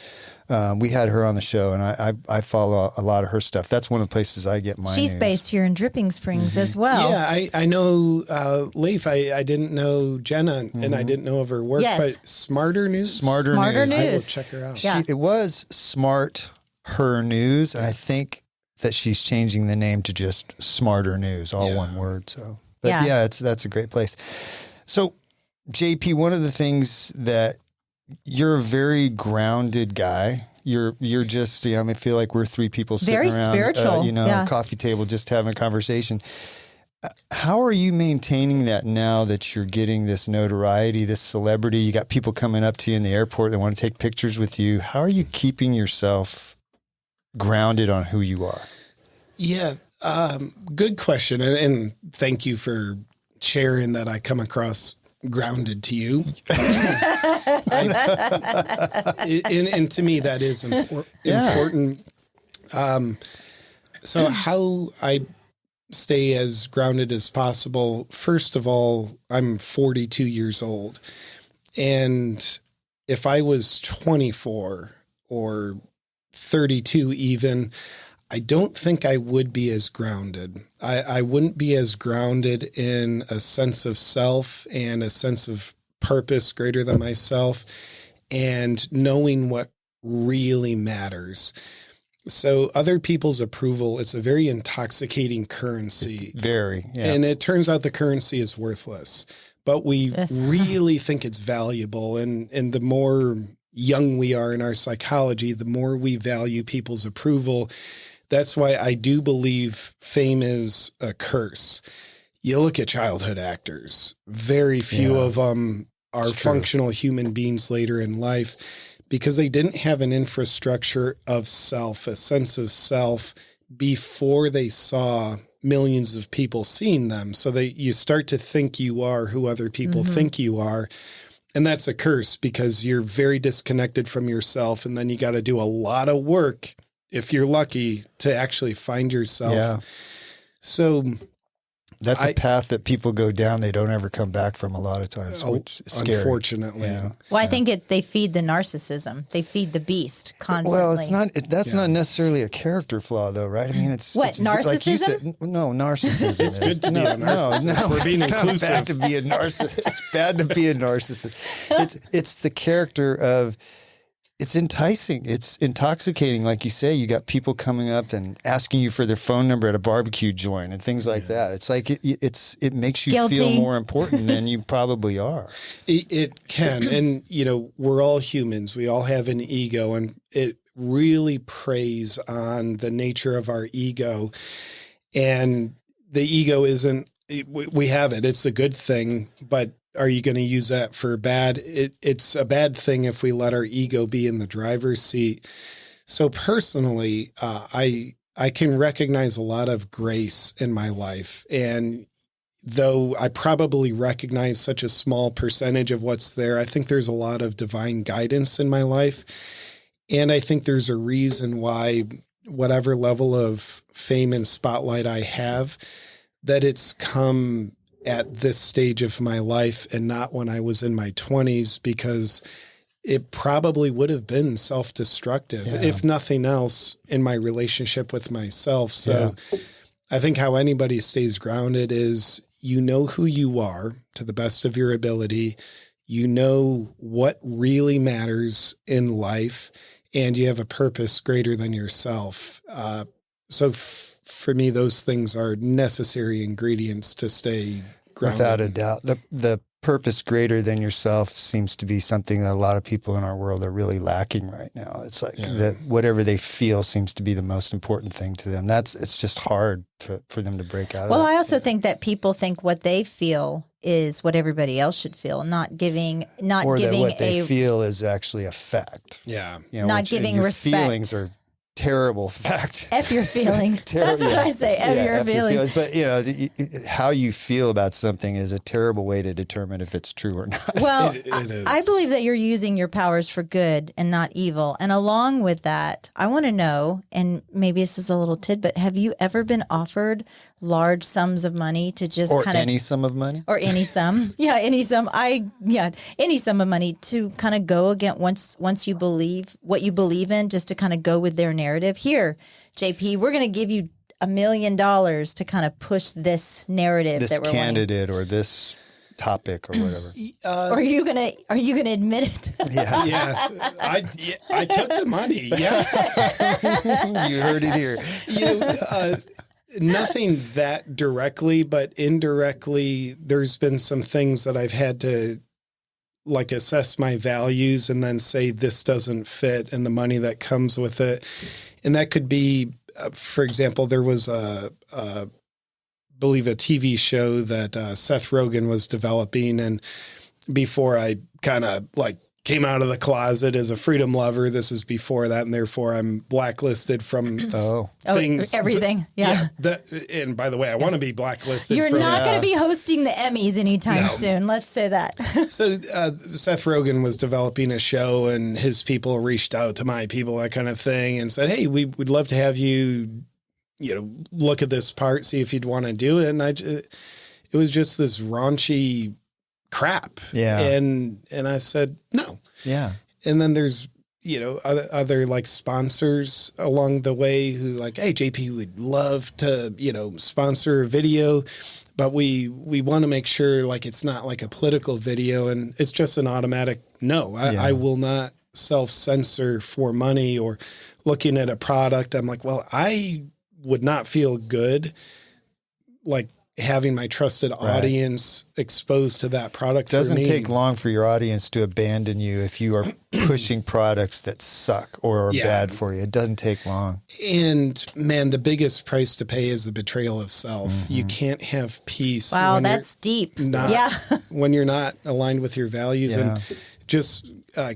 Speaker 7: We had her on the show, and I follow a lot of her stuff. That's one of the places I get my
Speaker 6: She's
Speaker 7: news.
Speaker 6: Based here in Dripping Springs as well.
Speaker 1: Yeah, I know Leif. I didn't know Jenna, and I didn't know of her work.
Speaker 6: Yes.
Speaker 1: But Smarter News?
Speaker 6: Smarter News.
Speaker 1: I will check her out.
Speaker 6: Yeah.
Speaker 7: It was Smart Her News, and I think that she's changing the name to just Smarter News, all one word. So, but that's a great place. So, JP, one of the things that you're a very grounded guy. You're just, I feel like we're three people sitting
Speaker 6: very
Speaker 7: around,
Speaker 6: spiritual.
Speaker 7: A coffee table, just having a conversation. How are you maintaining that now that you're getting this notoriety, this celebrity? You got people coming up to you in the airport that want to take pictures with you. How are you keeping yourself grounded on who you are?
Speaker 1: Yeah, good question. And thank you for sharing that I come across grounded to you. And to me, that is important. So how I stay as grounded as possible. First of all, I'm 42 years old. And if I was 24 or 32 even, I don't think I would be as grounded. I wouldn't be as grounded in a sense of self and a sense of purpose greater than myself and knowing what really matters. So other people's approval, it's a very intoxicating currency.
Speaker 7: Very. Yeah.
Speaker 1: And it turns out the currency is worthless, but we really think it's valuable. And the more young we are in our psychology, the more we value people's approval. That's why I do believe fame is a curse. You look at childhood actors, very few of them are functional human beings later in life because they didn't have an infrastructure of self, a sense of self before they saw millions of people seeing them. So you start to think you are who other people think you are. And that's a curse because you're very disconnected from yourself. And then you got to do a lot of work, if you're lucky, to actually find yourself.
Speaker 7: Yeah.
Speaker 1: So
Speaker 7: that's a path that people go down. They don't ever come back from a lot of times, which is scary.
Speaker 1: Unfortunately.
Speaker 7: Yeah.
Speaker 6: Well, I think they feed the narcissism. They feed the beast constantly.
Speaker 7: Well, it's not. That's not necessarily a character flaw, though, right? I mean, it's
Speaker 6: narcissism?
Speaker 7: Like you said, no, narcissism. It's
Speaker 1: good to be a narcissist. We're being
Speaker 7: it's
Speaker 1: inclusive.
Speaker 7: not bad to be a narcissist. It's bad to be a narcissist. It's the character of. It's enticing. It's intoxicating. Like you say, you got people coming up and asking you for their phone number at a barbecue joint and things like that. It's like it makes you
Speaker 6: Guilty.
Speaker 7: feel more important than you probably are.
Speaker 1: It can. And, we're all humans. We all have an ego, and it really preys on the nature of our ego. And the ego isn't, we have it. It's a good thing, but are you going to use that for bad? It's a bad thing if we let our ego be in the driver's seat. So personally, I can recognize a lot of grace in my life. And though I probably recognize such a small percentage of what's there, I think there's a lot of divine guidance in my life. And I think there's a reason why whatever level of fame and spotlight I have, that it's come at this stage of my life and not when I was in my 20s, because it probably would have been self-destructive, if nothing else, in my relationship with myself. So I think how anybody stays grounded is you know who you are to the best of your ability. You know what really matters in life, and you have a purpose greater than yourself. So for me, those things are necessary ingredients to stay grounded.
Speaker 7: Without a doubt. The purpose greater than yourself seems to be something that a lot of people in our world are really lacking right now. It's like that whatever they feel seems to be the most important thing to them. It's just hard for them to break out of
Speaker 6: Well,
Speaker 7: that.
Speaker 6: I also think that people think what they feel is what everybody else should feel, not giving
Speaker 7: that what they feel is actually a fact.
Speaker 1: Yeah.
Speaker 6: Not giving
Speaker 7: your
Speaker 6: respect.
Speaker 7: Feelings are terrible fact.
Speaker 6: F your feelings. That's what I say. F your feelings.
Speaker 7: But how you feel about something is a terrible way to determine if it's true or not.
Speaker 6: Well,
Speaker 1: It is.
Speaker 6: I believe that you're using your powers for good and not evil. And along with that, I want to know, and maybe this is a little tidbit, have you ever been offered large sums of money to just
Speaker 7: or
Speaker 6: kind of
Speaker 7: any sum of money?
Speaker 6: Or any sum. Any sum. Any sum of money to kind of go against once you believe what you believe in, just to kind of go with their narrative. Here, JP, we're going to give you $1 million to kind of push this narrative
Speaker 7: This
Speaker 6: that we're
Speaker 7: candidate or this topic or whatever.
Speaker 6: are you gonna admit it?
Speaker 7: Yeah.
Speaker 1: I took the money. Yes.
Speaker 7: You heard it here.
Speaker 1: Nothing that directly, but indirectly, there's been some things that I've had to assess my values and then say this doesn't fit, and the money that comes with it. And that could be, for example, there was believe a TV show that Seth Rogen was developing. And before I kind of came out of the closet as a freedom lover, this is before that. And therefore I'm blacklisted from things.
Speaker 6: Everything. Yeah.
Speaker 1: And by the way, I want to be blacklisted.
Speaker 6: You're not going to be hosting the Emmys anytime soon. Let's say that.
Speaker 1: So Seth Rogen was developing a show, and his people reached out to my people, that kind of thing, and said, hey, we'd love to have you look at this part, see if you'd want to do it. And it was just this raunchy crap.
Speaker 7: Yeah.
Speaker 1: And I said, no.
Speaker 7: Yeah.
Speaker 1: And then there's, other like sponsors along the way who like, hey, JP, we'd love to, sponsor a video, but we want to make sure like it's not like a political video, and it's just an automatic no. I will not self-censor for money or looking at a product. I'm like, well, I would not feel good like having my trusted audience exposed to that product.
Speaker 7: Doesn't take long for your audience to abandon you if you are pushing products that suck or are bad for you. It doesn't take long.
Speaker 1: And man, the biggest price to pay is the betrayal of self. Mm-hmm. You can't have peace.
Speaker 6: Wow, that's deep.
Speaker 1: When you're not aligned with your values. And just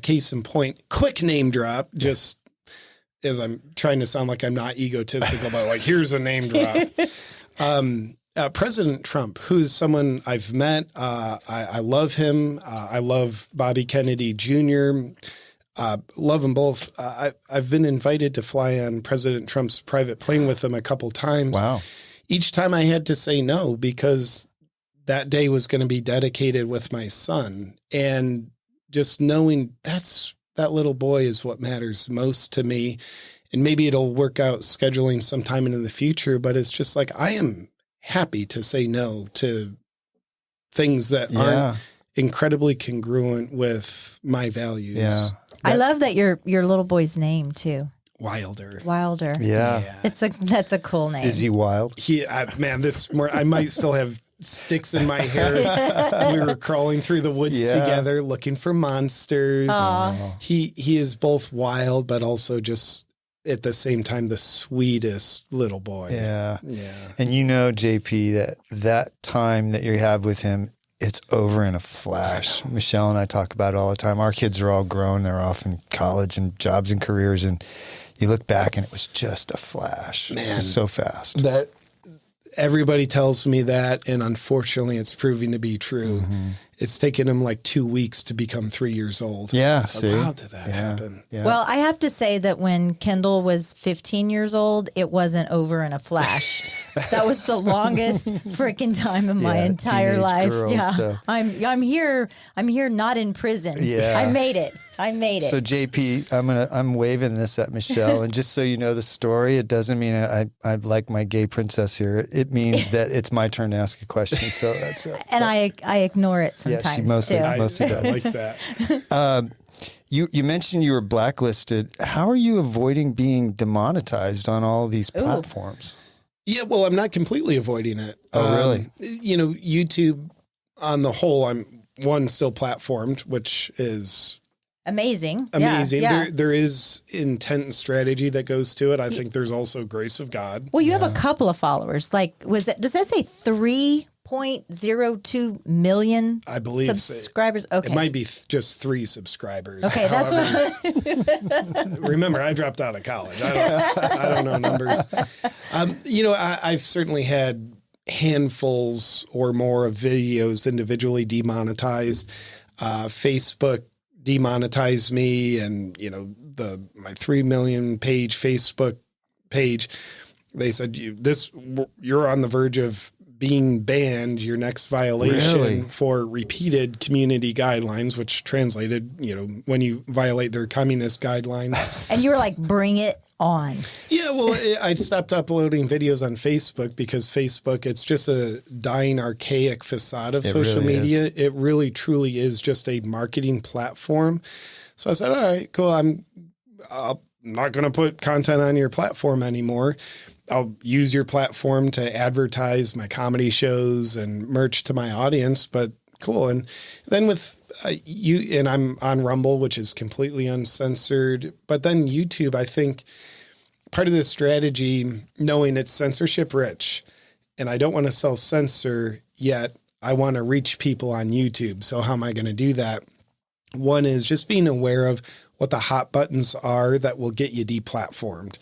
Speaker 1: case in point, quick name drop, just as I'm trying to sound like I'm not egotistical about like, here's a name drop. President Trump, who's someone I've met. I love him. I love Bobby Kennedy Jr. Love them both. I've been invited to fly on President Trump's private plane with him a couple times.
Speaker 7: Wow.
Speaker 1: Each time I had to say no because that day was going to be dedicated with my son. And just knowing that little boy is what matters most to me. And maybe it'll work out scheduling sometime into the future, but it's just like I am happy to say no to things that aren't incredibly congruent with my values.
Speaker 7: Yeah.
Speaker 6: I love that your little boy's name too.
Speaker 1: Wilder.
Speaker 7: Yeah.
Speaker 6: That's a cool name.
Speaker 7: Is he wild?
Speaker 1: I might still have sticks in my hair. We were crawling through the woods together looking for monsters. He is both wild, but also just at the same time, the sweetest little boy.
Speaker 7: Yeah.
Speaker 1: Yeah.
Speaker 7: And JP, that time that you have with him, it's over in a flash. Michelle and I talk about it all the time. Our kids are all grown. They're off in college and jobs and careers. And you look back and it was just a flash. Man. It was so fast.
Speaker 1: That everybody tells me that. And unfortunately, it's proving to be true. Mm-hmm. It's taken him like 2 weeks to become 3 years old.
Speaker 7: Yeah.
Speaker 1: So how did that happen?
Speaker 7: Yeah.
Speaker 6: Well, I have to say that when Kendall was 15 years old, it wasn't over in a flash. That was the longest freaking time in my entire life.
Speaker 7: Girls, so.
Speaker 6: I'm here not in prison.
Speaker 7: Yeah.
Speaker 6: I made it.
Speaker 7: So JP, I'm waving this at Michelle, and just so you know the story, it doesn't mean I like my gay princess here. It means that it's my turn to ask a question. So that's it.
Speaker 6: And I ignore it sometimes.
Speaker 7: Yeah, she mostly does.
Speaker 1: I like that.
Speaker 7: You mentioned you were blacklisted. How are you avoiding being demonetized on all these platforms?
Speaker 1: Yeah, well, I'm not completely avoiding it.
Speaker 7: Oh, really?
Speaker 1: YouTube on the whole, I'm still platformed, which is
Speaker 6: amazing.
Speaker 1: Yeah. There is intent and strategy that goes to it. I think there's also grace of God.
Speaker 6: Well, you have a couple of followers. Like, does that say 3.02 million
Speaker 1: I believe
Speaker 6: subscribers? Okay.
Speaker 1: It might be just 3 subscribers.
Speaker 6: Okay, that's what
Speaker 1: Remember, I dropped out of college. I don't know numbers. I've certainly had handfuls or more of videos individually demonetized. Facebook demonetized me, and my 3 million page Facebook page. They said you're on the verge of being banned. Your next violation for repeated community guidelines, which translated, when you violate their communist guidelines.
Speaker 6: And you were like, bring it on.
Speaker 1: Yeah, well, I stopped uploading videos on Facebook because Facebook, it's just a dying, archaic facade of social media. It really, truly is just a marketing platform. So I said, all right, cool. I'm not going to put content on your platform anymore. I'll use your platform to advertise my comedy shows and merch to my audience, but cool. And then with you, and I'm on Rumble, which is completely uncensored, but then YouTube, I think part of the strategy, knowing it's censorship rich, and I don't want to self-censor yet, I want to reach people on YouTube. So how am I going to do that? One is just being aware of what the hot buttons are that will get you deplatformed.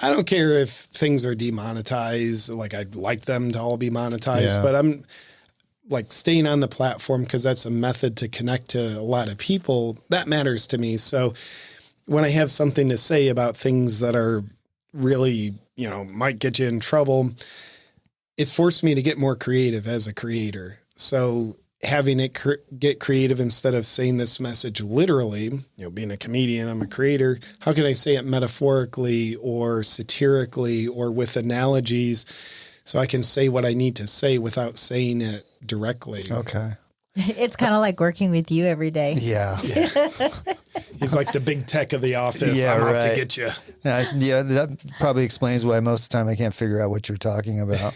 Speaker 1: I don't care if things are demonetized, like I'd like them to all be monetized, but I'm like staying on the platform because that's a method to connect to a lot of people. That matters to me. So when I have something to say about things that are really, might get you in trouble. It's forced me to get more creative as a creator. So having it get creative instead of saying this message literally, being a comedian, I'm a creator. How can I say it metaphorically or satirically or with analogies so I can say what I need to say without saying it directly?
Speaker 7: Okay.
Speaker 6: It's kind of like working with you every day.
Speaker 7: Yeah.
Speaker 1: He's like the big tech of the office.
Speaker 7: Yeah,
Speaker 1: I'm out to
Speaker 7: right.
Speaker 1: get you.
Speaker 7: Yeah, that probably explains why most of the time I can't figure out what you're talking about.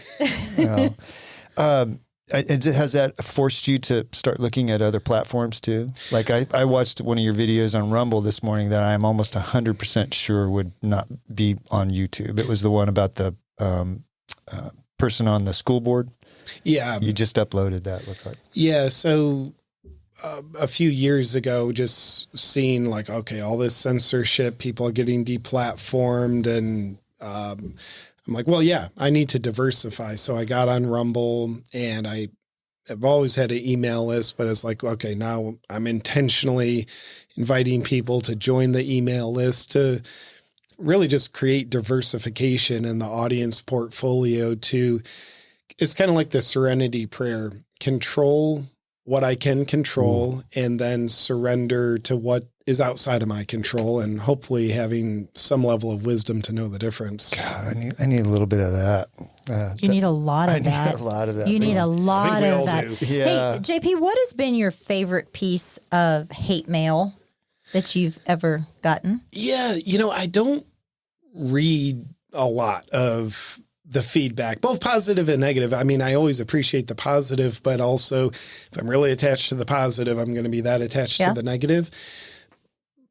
Speaker 7: Has that forced you to start looking at other platforms too? Like I watched one of your videos on Rumble this morning that I'm almost 100% sure would not be on YouTube. It was the one about the person on the school board.
Speaker 1: Yeah.
Speaker 7: You just uploaded that, looks like.
Speaker 1: Yeah. So a few years ago, just seeing like, okay, all this censorship, people are getting deplatformed, and I'm like, well, yeah, I need to diversify. So I got on Rumble, and I've always had an email list, but it's like, okay, now I'm intentionally inviting people to join the email list to really just create diversification in the audience portfolio. It's kind of like the serenity prayer: control what I can control, and then surrender to what is outside of my control, and hopefully having some level of wisdom to know the difference.
Speaker 7: God, I need a little bit of that.
Speaker 6: You need a lot of that.
Speaker 7: I need a lot of that.
Speaker 6: You need a lot
Speaker 1: we
Speaker 6: of
Speaker 1: all
Speaker 6: that.
Speaker 1: do.
Speaker 7: Yeah.
Speaker 6: Hey, JP, what has been your favorite piece of hate mail that you've ever gotten?
Speaker 1: Yeah. I don't read a lot of the feedback, both positive and negative. I mean, I always appreciate the positive, but also if I'm really attached to the positive, I'm going to be that attached to the negative.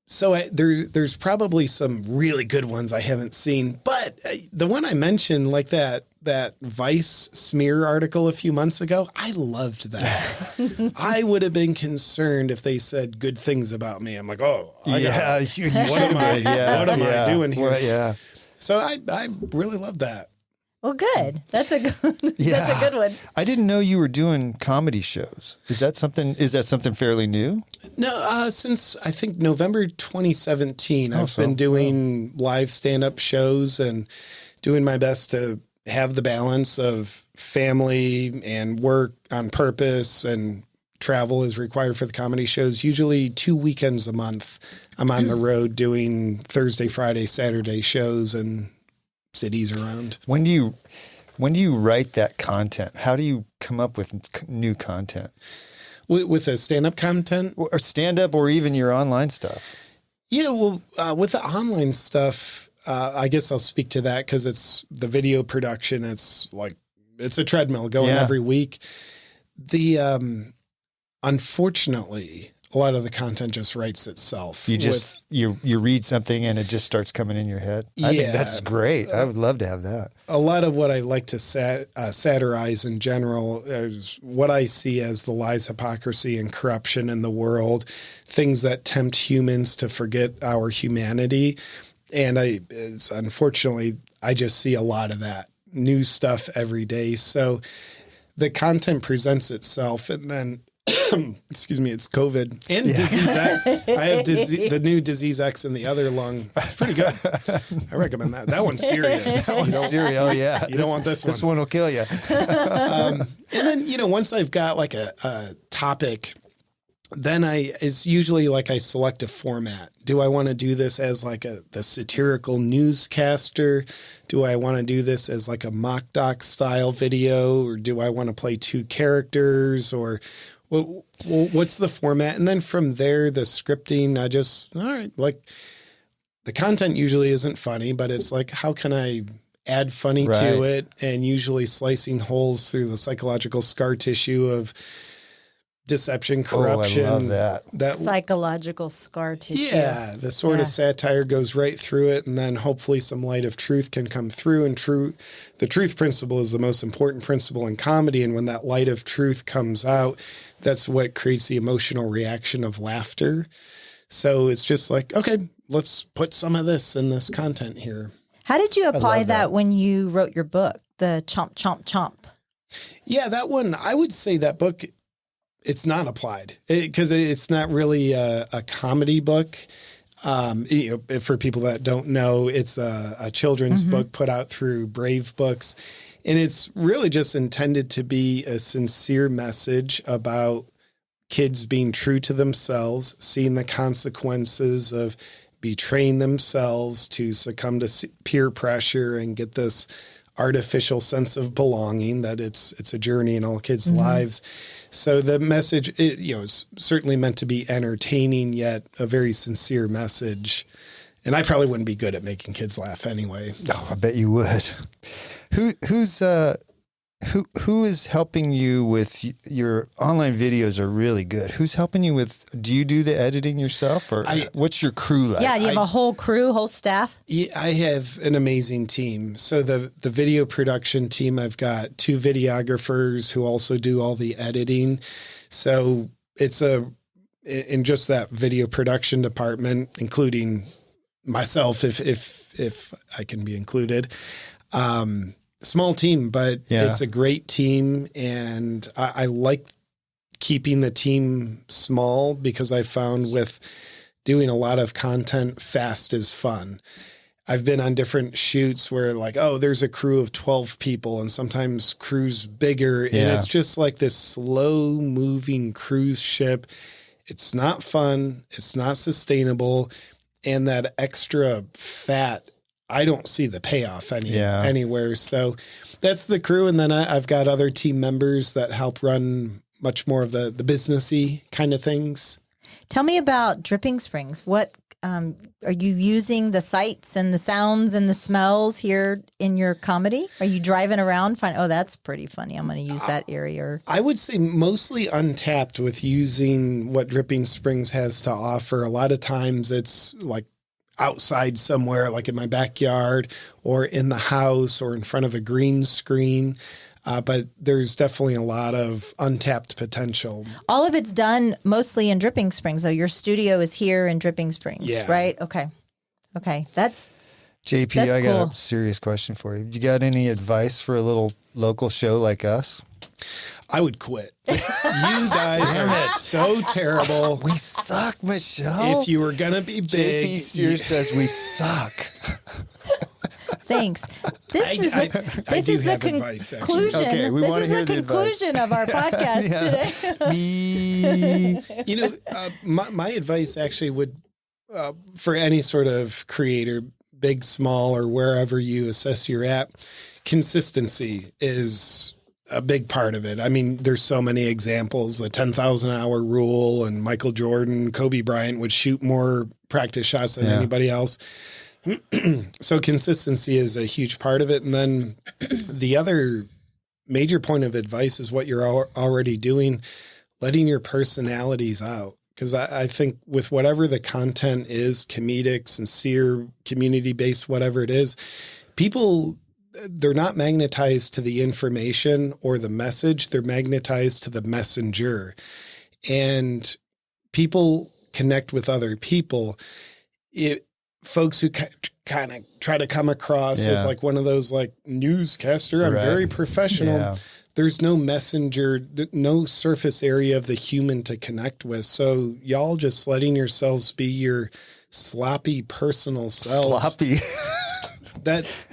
Speaker 1: So there's probably some really good ones I haven't seen, but the one I mentioned, like that Vice smear article a few months ago, I loved that. I would have been concerned if they said good things about me. I'm like, oh,
Speaker 7: what am
Speaker 1: I doing here?
Speaker 7: Well, yeah.
Speaker 1: So I really love that.
Speaker 6: Well, good. That's a good. That's a good one.
Speaker 7: I didn't know you were doing comedy shows. Is that something fairly new?
Speaker 1: No, since I think November 2017, I've been doing live stand-up shows and doing my best to have the balance of family and work on purpose, and travel is required for the comedy shows. Usually 2 weekends a month, I'm on the road doing Thursday, Friday, Saturday shows and cities around.
Speaker 7: When do you write that content? How do you come up with new content?
Speaker 1: With a stand-up content?
Speaker 7: Or stand-up, or even your online stuff?
Speaker 1: Yeah, well, with the online stuff, I guess I'll speak to that because it's the video production. It's a treadmill going every week. Unfortunately, a lot of the content just writes itself.
Speaker 7: You read something and it just starts coming in your head. I think that's great. I would love to have that.
Speaker 1: A lot of what I like to satirize in general is what I see as the lies, hypocrisy, and corruption in the world, things that tempt humans to forget our humanity. And unfortunately, I just see a lot of that new stuff every day. So the content presents itself, and then excuse me, it's COVID and Disease X. I have the new Disease X in the other lung. It's pretty good. I recommend that. That one's serious.
Speaker 7: That one's serious. Oh, yeah.
Speaker 1: You don't want this one.
Speaker 7: This one will kill you.
Speaker 1: And then, once I've got like a topic, then it's usually like I select a format. Do I want to do this as like the satirical newscaster? Do I want to do this as like a mock doc style video? Or do I want to play two characters? Or what's the format? And then from there, the scripting, like the content usually isn't funny, but it's like, how can I add funny to it? And usually slicing holes through the psychological scar tissue of deception, corruption.
Speaker 7: Oh, I love that.
Speaker 6: Psychological scar tissue.
Speaker 1: Yeah, the sort of satire goes right through it, and then hopefully some light of truth can come through. And the truth principle is the most important principle in comedy, and when that light of truth comes out, that's what creates the emotional reaction of laughter. So it's just like, okay, let's put some of this in this content here.
Speaker 6: How did you apply that when you wrote your book, The Chomp, Chomp, Chomp?
Speaker 1: Yeah, that one, I would say that book, it's not applied because it's not really a comedy book. For people that don't know, it's a children's book put out through Brave Books. And it's really just intended to be a sincere message about kids being true to themselves, seeing the consequences of betraying themselves to succumb to peer pressure and get this artificial sense of belonging, that it's a journey in all kids' lives. So the message, is certainly meant to be entertaining, yet a very sincere message. And I probably wouldn't be good at making kids laugh anyway.
Speaker 7: Oh, I bet you would. Who is helping you with your online videos are really good. Who's helping you with, do you do the editing yourself, or what's your crew like?
Speaker 6: Yeah, you have a whole crew, whole staff?
Speaker 1: Yeah, I have an amazing team. So the video production team, I've got 2 videographers who also do all the editing. So it's in just that video production department, including myself, if I can be included. Small team, but it's a great team, and I like keeping the team small because I found with doing a lot of content, fast is fun. I've been on different shoots where there's a crew of 12 people, and sometimes crews bigger, and it's just like this slow moving cruise ship. It's not fun. It's not sustainable. And that extra fat, I don't see the payoff anywhere. So that's the crew. And then I've got other team members that help run much more of the businessy kind of things.
Speaker 6: Tell me about Dripping Springs. What are you using the sights and the sounds and the smells here in your comedy? Are you driving around? That's pretty funny. I'm going to use that area.
Speaker 1: I would say mostly untapped with using what Dripping Springs has to offer. A lot of times it's like outside somewhere, like in my backyard or in the house or in front of a green screen. But there's definitely a lot of untapped potential.
Speaker 6: All of it's done mostly in Dripping Springs, though. Your studio is here in Dripping Springs, right? Okay. That's
Speaker 7: JP, I got a serious question for you. You got any advice for a little local show like us?
Speaker 1: I would quit. You guys are so terrible.
Speaker 7: We suck, Michelle.
Speaker 1: If you were going to be big.
Speaker 7: JP Sears says we suck.
Speaker 6: Thanks. This is the conclusion.
Speaker 7: Okay, we want to hear the
Speaker 6: conclusion of our podcast today.
Speaker 1: My advice actually would, for any sort of creator, big, small, or wherever you assess you're at, consistency is a big part of it. I mean, there's so many examples, the 10,000 hour rule, and Michael Jordan, Kobe Bryant would shoot more practice shots than anybody else. So consistency is a huge part of it. And then the other major point of advice is what you're already doing, letting your personalities out. Because I think with whatever the content is, comedic, sincere, community-based, whatever it is, people, they're not magnetized to the information or the message. They're magnetized to the messenger. And people connect with other people. Folks who kind of try to come across as like one of those like newscaster, I'm very professional. Yeah. There's no messenger, no surface area of the human to connect with. So y'all just letting yourselves be your sloppy personal selves.
Speaker 7: Sloppy.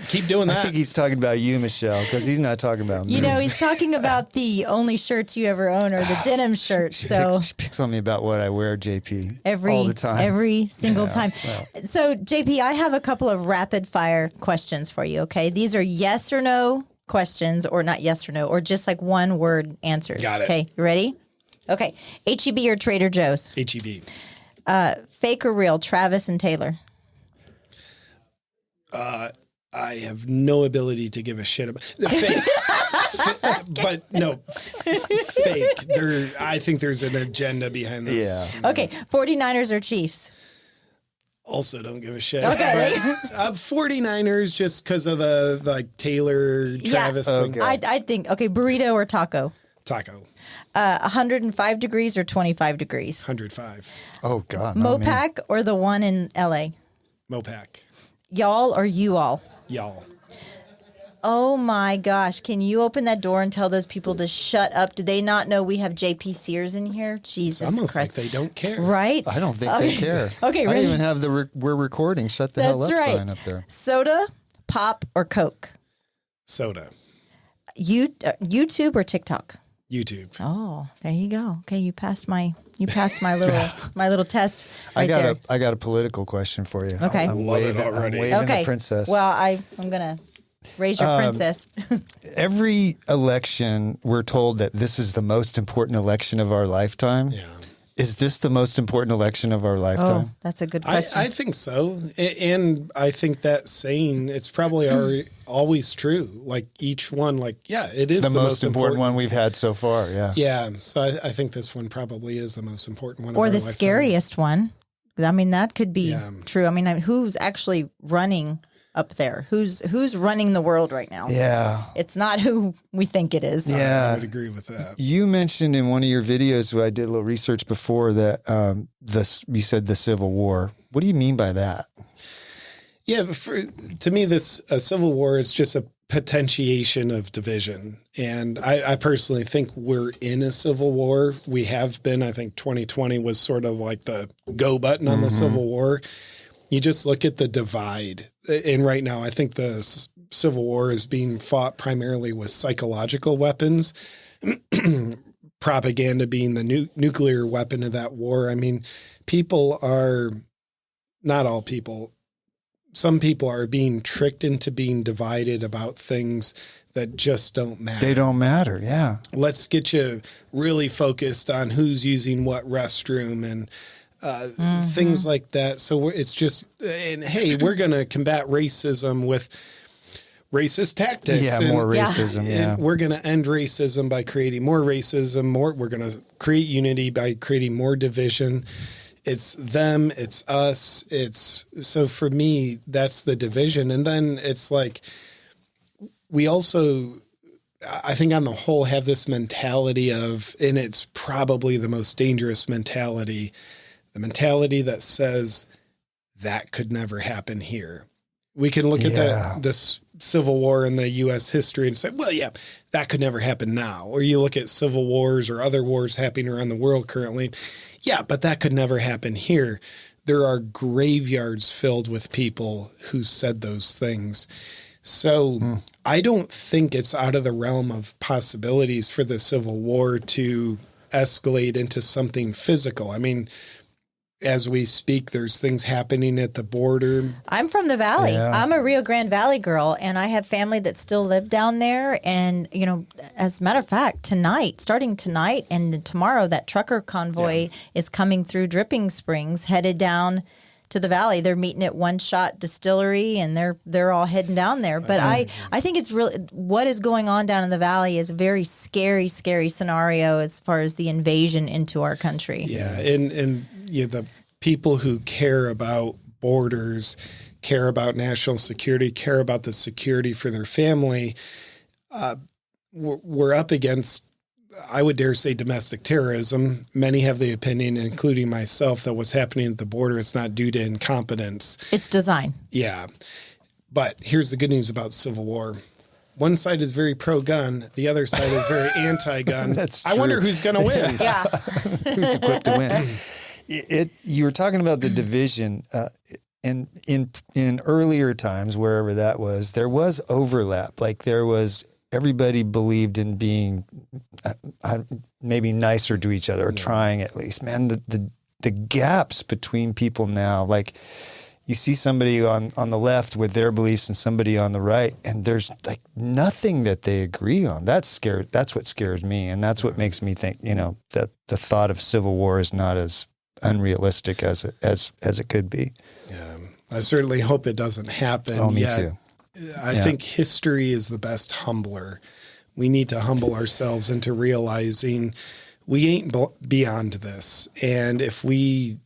Speaker 1: Keep doing that.
Speaker 7: I think he's talking about you, Michelle, because he's not talking about me.
Speaker 6: He's talking about the only shirts you ever own are the denim shirts.
Speaker 7: She picks on me about what I wear, JP, all the time.
Speaker 6: Every single time. Well. So, JP, I have a couple of rapid fire questions for you, okay? These are yes or no questions, or not yes or no, or just like one word answers.
Speaker 1: Got it.
Speaker 6: Okay, you ready? Okay. HEB or Trader Joe's?
Speaker 1: HEB.
Speaker 6: Fake or real, Travis and Taylor?
Speaker 1: I have no ability to give a shit about fake, but no, fake. I think there's an agenda behind this.
Speaker 7: Yeah.
Speaker 6: Okay, 49ers or Chiefs?
Speaker 1: Also, don't give a shit.
Speaker 6: Okay.
Speaker 1: 49ers just because of the Taylor Travis thing.
Speaker 6: I think burrito or taco?
Speaker 1: Taco.
Speaker 6: 105 degrees or 25 degrees?
Speaker 1: 105.
Speaker 7: Oh God.
Speaker 6: Mopac or the one in LA?
Speaker 1: Mopac.
Speaker 6: Y'all or you all?
Speaker 1: Y'all.
Speaker 6: Oh my gosh. Can you open that door and tell those people to shut up? Do they not know we have JP Sears in here? Jesus
Speaker 1: It's almost
Speaker 6: Christ.
Speaker 1: like they don't care.
Speaker 6: Right?
Speaker 7: I don't think they care.
Speaker 6: Okay,
Speaker 7: I
Speaker 6: ready?
Speaker 7: even have the we're recording. Shut the hell
Speaker 6: That's
Speaker 7: up
Speaker 6: right.
Speaker 7: sign up there.
Speaker 6: Soda, pop, or Coke?
Speaker 1: Soda.
Speaker 6: YouTube or TikTok?
Speaker 1: YouTube.
Speaker 6: Oh, there you go. Okay, you passed my little test right there.
Speaker 7: I got a political question for you.
Speaker 6: Okay.
Speaker 7: I'm
Speaker 1: Love it
Speaker 7: waving,
Speaker 1: already.
Speaker 7: I'm waving
Speaker 6: Okay.
Speaker 7: the princess.
Speaker 6: Well, I'm gonna raise your princess.
Speaker 7: Every election, we're told that this is the most important election of our lifetime.
Speaker 1: Yeah.
Speaker 7: Is this the most important election of our
Speaker 6: Oh,
Speaker 7: lifetime?
Speaker 6: that's a good question.
Speaker 1: I think so. And I think that saying, it's probably always true. Like each one, like, yeah, it is
Speaker 7: The most important one we've had so far. Yeah.
Speaker 1: Yeah. So I think this one probably is the most important one.
Speaker 6: or
Speaker 1: of
Speaker 6: the
Speaker 1: our lifetime.
Speaker 6: scariest one. I mean, that could be
Speaker 1: Yeah.
Speaker 6: true. I mean, who's actually running up there? Who's running the world right now?
Speaker 7: Yeah.
Speaker 6: It's not who we think it is.
Speaker 1: I
Speaker 7: Yeah.
Speaker 1: would agree with that.
Speaker 7: You mentioned in one of your videos, where I did a little research before, that you said the Civil War. What do you mean by that?
Speaker 1: Yeah, but to me, this a civil war is just a potentiation of division. And I personally think we're in a civil war. We have been. I think 2020 was sort of like the go button on the Civil War. You just look at the divide. And right now, I think the Civil War is being fought primarily with psychological weapons, propaganda being the nuclear weapon of that war. I mean, people are, not all people, some people are being tricked into being divided about things that just don't matter.
Speaker 7: They don't matter. Yeah.
Speaker 1: Let's get you really focused on who's using what restroom and things like that. So it's just, and hey, we're going to combat racism with racist tactics.
Speaker 7: Yeah.
Speaker 1: and,
Speaker 7: More racism. Yeah.
Speaker 1: and we're going to end racism by creating more racism. We're going to create unity by creating more division. It's them, it's us. So for me, that's the division. And then it's like, we also, I think on the whole, have this mentality of, and it's probably the most dangerous mentality, the mentality that says that could never happen here. We can look at this Civil War in the U.S. history and say, well, yeah, that could never happen now. Or you look at civil wars or other wars happening around the world currently. Yeah, but that could never happen here. There are graveyards filled with people who said those things. So I don't think it's out of the realm of possibilities for the Civil War to escalate into something physical. I mean, as we speak, there's things happening at the border.
Speaker 6: I'm from the Valley.
Speaker 7: Yeah.
Speaker 6: I'm a Rio Grande Valley girl, and I have family that still live down there. And, you know, as a matter of fact, starting tonight and tomorrow, that trucker convoy is coming through Dripping Springs, headed down to the Valley. They're meeting at One Shot Distillery, and they're all heading down there. But I think it's really, what is going on down in the Valley is a very scary, scary scenario as far as the invasion into our country.
Speaker 1: Yeah, and the people who care about borders, care about national security, care about the security for their family, we're up against, I would dare say, domestic terrorism. Many have the opinion, including myself, that what's happening at the border is not due to incompetence.
Speaker 6: It's design.
Speaker 1: Yeah. But here's the good news about Civil War. One side is very pro-gun. The other side is very anti-gun.
Speaker 7: That's
Speaker 1: I wonder
Speaker 7: true.
Speaker 1: who's going to win.
Speaker 6: Yeah.
Speaker 7: Who's equipped to win? You were talking about the division. In earlier times, wherever that was, there was overlap. Like everybody believed in being maybe nicer to each other, or trying at least. Man, the gaps between people now, like you see somebody on the left with their beliefs and somebody on the right, and there's like nothing that they agree on. That's what scares me, and that's what makes me think, that the thought of civil war is not as unrealistic as it could be.
Speaker 1: Yeah, I certainly hope it doesn't happen.
Speaker 7: Oh, me
Speaker 1: yet.
Speaker 7: too.
Speaker 1: I think history is the best humbler. We need to humble ourselves into realizing we ain't beyond this. And if we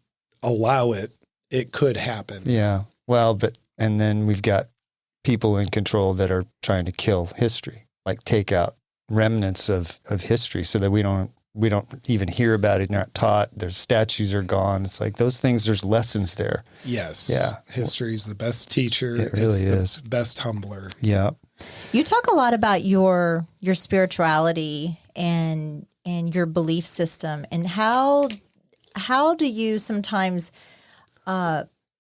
Speaker 1: allow it, it could happen.
Speaker 7: Yeah. Well, and then we've got people in control that are trying to kill history, like take out remnants of history so that we don't even hear about it, not taught. Their statues are gone. It's like those things, there's lessons there.
Speaker 1: Yes.
Speaker 7: Yeah.
Speaker 1: History is the best teacher.
Speaker 7: It really
Speaker 1: it's
Speaker 7: is.
Speaker 1: the best humbler.
Speaker 7: Yeah.
Speaker 6: You talk a lot about your spirituality and your belief system, and how do you sometimes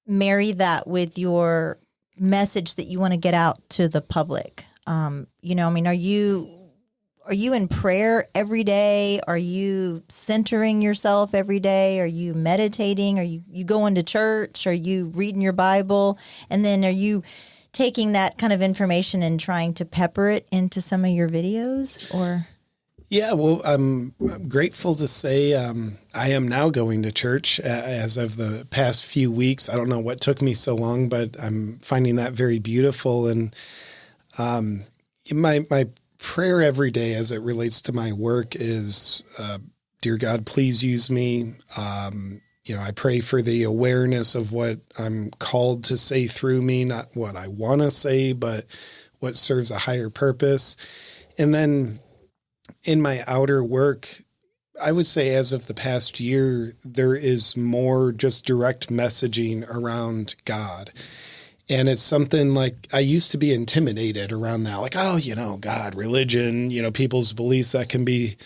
Speaker 6: marry that with your message that you want to get out to the public? Are you in prayer every day? Are you centering yourself every day? Are you meditating? Are you going to church? Are you reading your Bible? And then are you taking that kind of information and trying to pepper it into some of your videos? Or
Speaker 1: Yeah, well, I'm grateful to say I am now going to church as of the past few weeks. I don't know what took me so long, but I'm finding that very beautiful. And my prayer every day as it relates to my work is, dear God, please use me. I pray for the awareness of what I'm called to say through me, not what I want to say, but what serves a higher purpose. And then in my outer work, I would say as of the past year, there is more just direct messaging around God. And it's something like I used to be intimidated around that, like, God, religion, people's beliefs, that can be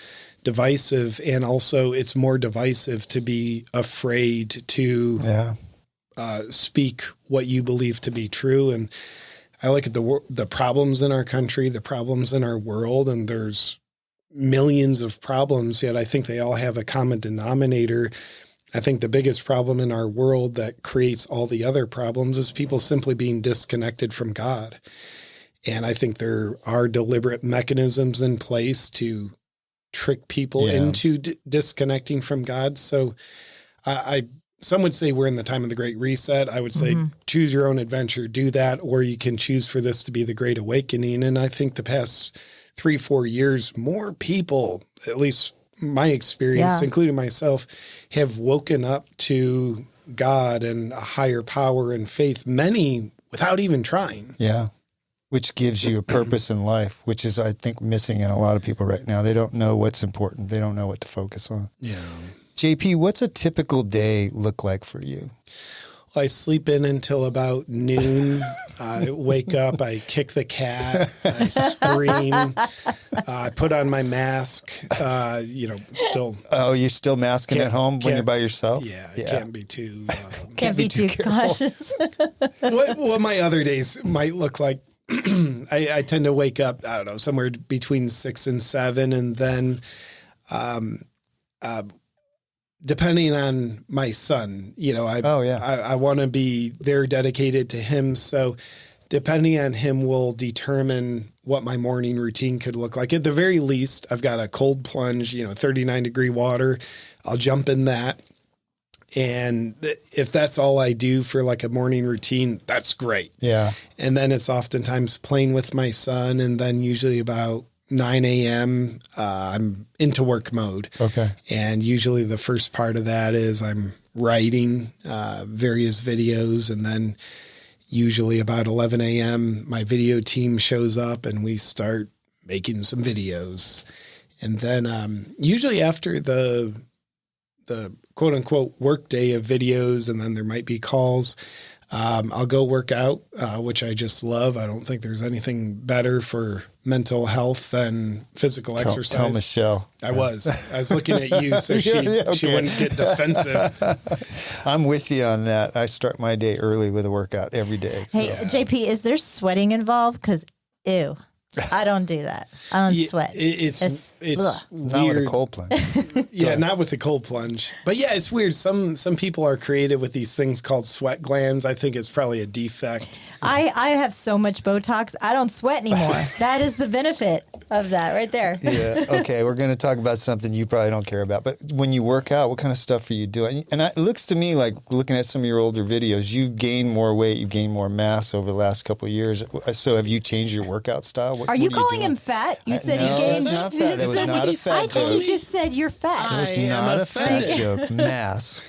Speaker 1: divisive. And also it's more divisive to be afraid to speak what you believe to be true. And I look at the problems in our country, the problems in our world, and there's millions of problems, yet I think they all have a common denominator. I think the biggest problem in our world that creates all the other problems is people simply being disconnected from God. And I think there are deliberate mechanisms in place to trick people into disconnecting from God. So some would say we're in the time of the Great Reset. I would say choose your own adventure, do that, or you can choose for this to be the Great Awakening. And I think the past 3-4 years, more people, at least my experience, including myself, have woken up to God and a higher power and faith, many without even trying.
Speaker 7: Yeah. Which gives you a purpose in life, which is, I think, missing in a lot of people right now. They don't know what's important. They don't know what to focus on.
Speaker 1: Yeah.
Speaker 7: JP, what's a typical day look like for you?
Speaker 1: I sleep in until about noon. I wake up, I kick the cat, I scream, I put on my mask, still.
Speaker 7: Oh, you're still masking at home when you're by yourself?
Speaker 1: Yeah, it can't be too.
Speaker 6: Can't be too cautious.
Speaker 1: what my other days might look like. I tend to wake up, I don't know, somewhere between 6 and 7, and then depending on my son, I want to be there dedicated to him. So depending on him will determine what my morning routine could look like. At the very least, I've got a cold plunge, 39-degree water. I'll jump in that. And if that's all I do for like a morning routine, that's great.
Speaker 7: Yeah.
Speaker 1: And then it's oftentimes playing with my son. And then usually about 9 a.m., I'm into work mode.
Speaker 7: Okay.
Speaker 1: And usually the first part of that is I'm writing various videos. And then usually about 11 a.m., my video team shows up and we start making some videos. And then usually after the quote unquote work day of videos, and then there might be calls, I'll go work out, which I just love. I don't think there's anything better for mental health than physical exercise.
Speaker 7: Tell Michelle.
Speaker 1: I was looking at you so she wouldn't get defensive.
Speaker 7: I'm with you on that. I start my day early with a workout every day.
Speaker 6: Hey, JP, is there sweating involved? Because, ew. I don't do that. I don't sweat.
Speaker 1: It's weird.
Speaker 7: Not with a cold plunge.
Speaker 1: Not with the cold plunge. But yeah, it's weird. Some people are creative with these things called sweat glands. I think it's probably a defect.
Speaker 6: I have so much Botox, I don't sweat anymore. That is the benefit of that right there.
Speaker 7: Yeah. Okay, we're going to talk about something you probably don't care about. But when you work out, what kind of stuff are you doing? And it looks to me like, looking at some of your older videos, you've gained more weight, you've gained more mass over the last couple of years. So have you changed your workout style?
Speaker 6: Are you calling him fat? You said he gained.
Speaker 7: That's not fat. That was not a fat joke.
Speaker 6: I think he just said you're fat.
Speaker 7: It was not a fat joke. Mass.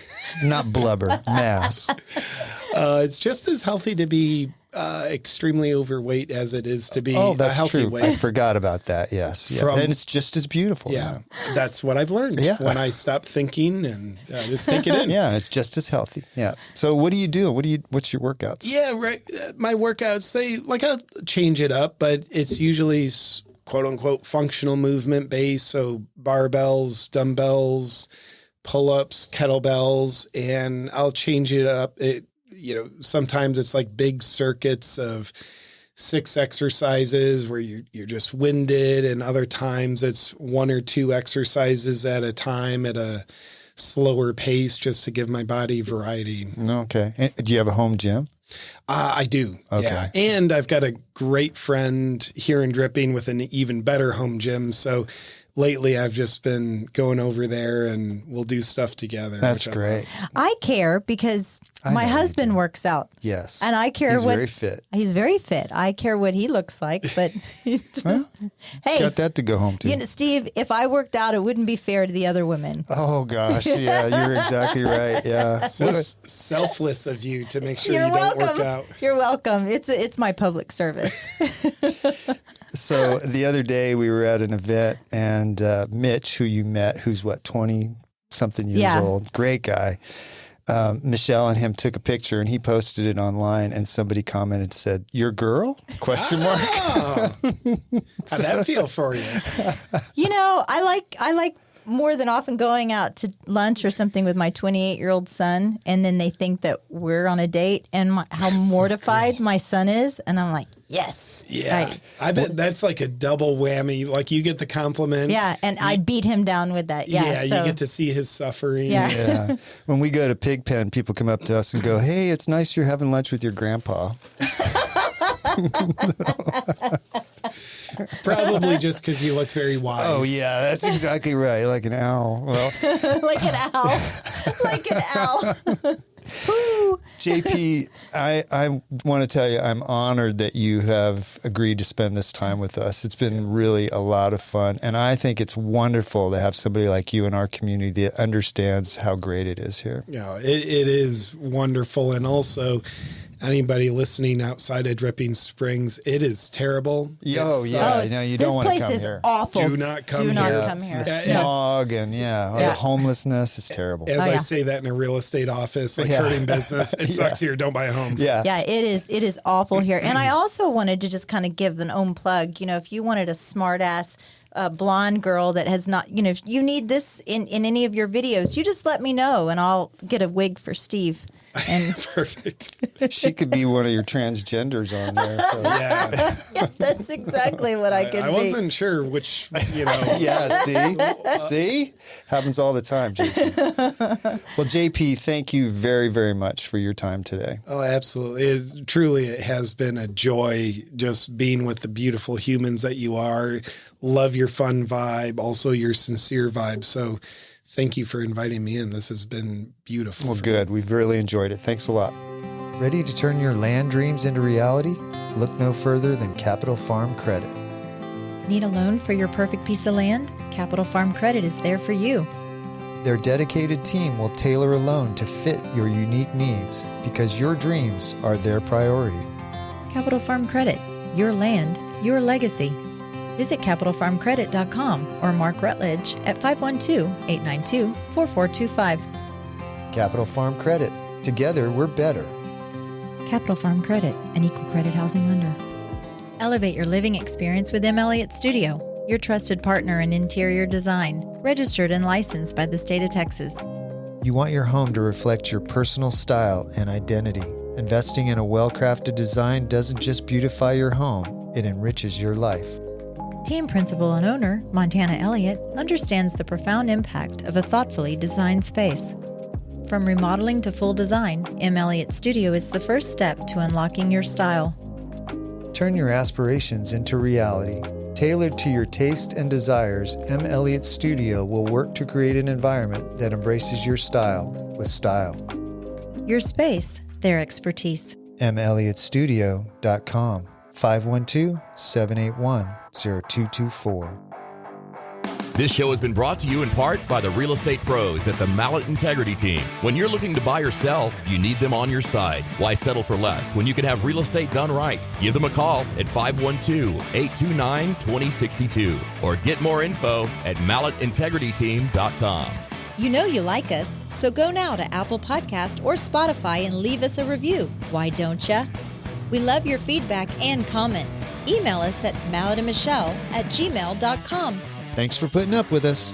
Speaker 7: Not blubber. Mass.
Speaker 1: It's just as healthy to be extremely overweight as it is to be
Speaker 7: Oh,
Speaker 1: a
Speaker 7: that's
Speaker 1: healthy
Speaker 7: true.
Speaker 1: weight.
Speaker 7: I forgot about that. Yes. Yeah.
Speaker 1: From-
Speaker 7: And it's just as beautiful.
Speaker 1: Yeah, that's what I've learned.
Speaker 7: Yeah.
Speaker 1: When I stop thinking and just take it in.
Speaker 7: Yeah. And it's just as healthy. Yeah. So what do you do? What's your workouts?
Speaker 1: Yeah, right. My workouts, I'll change it up, but it's usually quote unquote functional movement based. So barbells, dumbbells, pull-ups, kettlebells, and I'll change it up. Sometimes it's like big circuits of 6 exercises where you're just winded, and other times it's 1 or 2 exercises at a time at a slower pace just to give my body variety.
Speaker 7: Okay. And do you have a home gym?
Speaker 1: I do.
Speaker 7: Okay.
Speaker 1: Yeah. And I've got a great friend here in Dripping with an even better home gym. So lately I've just been going over there and we'll do stuff together.
Speaker 7: That's
Speaker 1: which I
Speaker 7: great.
Speaker 1: love.
Speaker 6: I care because
Speaker 7: I
Speaker 6: my
Speaker 7: know you
Speaker 6: husband works out.
Speaker 7: Yes.
Speaker 6: And I care
Speaker 7: He's
Speaker 6: what
Speaker 7: very fit.
Speaker 6: He's very fit. I care what he looks like, but
Speaker 7: Well,
Speaker 6: hey,
Speaker 7: got that to go home to.
Speaker 6: Steve, if I worked out, it wouldn't be fair to the other women.
Speaker 7: Oh gosh, yeah, you're exactly right. Yeah.
Speaker 1: So selfless of you to make sure
Speaker 6: You're
Speaker 1: you don't
Speaker 6: welcome.
Speaker 1: work out.
Speaker 6: You're welcome. It's my public service.
Speaker 7: So the other day we were at an event, and Mitch, who you met, who's 20-something years
Speaker 6: Yeah.
Speaker 7: old, great guy. Michelle and him took a picture, and he posted it online, and somebody commented, said, "Your girl?" Question mark.
Speaker 1: Oh, how'd that feel for you?
Speaker 6: I like more than often going out to lunch or something with my 28-year-old son, and then they think that we're on a date, and how mortified my son is, and I'm like, yes.
Speaker 1: Yeah.
Speaker 6: Right.
Speaker 1: I bet that's like a double whammy. Like you get the compliment.
Speaker 6: Yeah, and I beat him down with that. Yeah,
Speaker 1: You get to see his suffering.
Speaker 6: Yeah.
Speaker 7: Yeah. When we go to Pigpen, people come up to us and go, "Hey, it's nice you're having lunch with your grandpa."
Speaker 1: Probably just because you look very wise.
Speaker 7: Oh yeah, that's exactly right. Like an owl. Well,
Speaker 6: like an owl. Like an owl. Woo.
Speaker 7: JP, I want to tell you, I'm honored that you have agreed to spend this time with us. It's been really a lot of fun. And I think it's wonderful to have somebody like you in our community that understands how great it is here.
Speaker 1: Yeah, it is wonderful. And also, anybody listening outside of Dripping Springs, it is terrible.
Speaker 7: Oh, yeah.
Speaker 6: it's-
Speaker 7: No, you don't
Speaker 6: this
Speaker 7: want to
Speaker 6: place
Speaker 7: come
Speaker 6: is
Speaker 7: here.
Speaker 6: awful.
Speaker 1: Do not come
Speaker 6: Do not
Speaker 1: here.
Speaker 6: come here.
Speaker 7: The
Speaker 1: Yeah.
Speaker 7: smog and the homelessness is terrible.
Speaker 1: As
Speaker 6: Oh,
Speaker 1: I
Speaker 6: yeah.
Speaker 1: say that in a real estate office, like
Speaker 7: Yeah.
Speaker 1: hurting business. It sucks here. Don't buy a home.
Speaker 7: Yeah.
Speaker 6: Yeah, it is awful here. And I also wanted to just kind of give an own plug. If you wanted a smart ass blonde girl that has not, if you need this in any of your videos, you just let me know and I'll get a wig for Steve. And
Speaker 1: Perfect.
Speaker 7: She could be one of your transgenders on there. So.
Speaker 1: Yeah.
Speaker 6: that's exactly what I could
Speaker 1: I
Speaker 6: be.
Speaker 1: wasn't sure which,
Speaker 7: Yeah, see? Happens all the time, JP. Well, JP, thank you very, very much for your time today.
Speaker 1: Oh, absolutely. It has been a joy just being with the beautiful humans that you are. Love your fun vibe, also your sincere vibe. So thank you for inviting me in. This has been beautiful.
Speaker 7: Well,
Speaker 1: for
Speaker 7: good. We've really enjoyed it. Thanks a lot. Ready to turn your land dreams into reality? Look no further than Capital Farm Credit.
Speaker 6: Need a loan for your perfect piece of land? Capital Farm Credit is there for you.
Speaker 7: Their dedicated team will tailor a loan to fit your unique needs because your dreams are their priority.
Speaker 6: Capital Farm Credit, your land, your legacy. Visit capitalfarmcredit.com or Mark Rutledge at 512-892-4425.
Speaker 7: Capital Farm Credit. Together, we're better.
Speaker 6: Capital Farm Credit, an equal credit housing lender. Elevate your living experience with M. Elliott Studio, your trusted partner in interior design, registered and licensed by the state of Texas.
Speaker 7: You want your home to reflect your personal style and identity. Investing in a well-crafted design doesn't just beautify your home, it enriches your life.
Speaker 6: Team principal and owner, Montana Elliott, understands the profound impact of a thoughtfully designed space. From remodeling to full design, M. Elliott Studio is the first step to unlocking your style.
Speaker 7: Turn your aspirations into reality. Tailored to your taste and desires, M. Elliott Studio will work to create an environment that embraces your style with style.
Speaker 6: Your space, their expertise.
Speaker 7: melliotstudio.com 512-781-0224.
Speaker 5: This show has been brought to you in part by the real estate pros at the Mallet Integrity Team. When you're looking to buy or sell, you need them on your side. Why settle for less when you can have real estate done right? Give them a call at 512-829-2062 or get more info at malletintegrityteam.com.
Speaker 8: You know you like us, so go now to Apple Podcast or Spotify and leave us a review. Why don't ya? We love your feedback and comments. Email us at malletandmichelle@gmail.com.
Speaker 7: Thanks for putting up with us.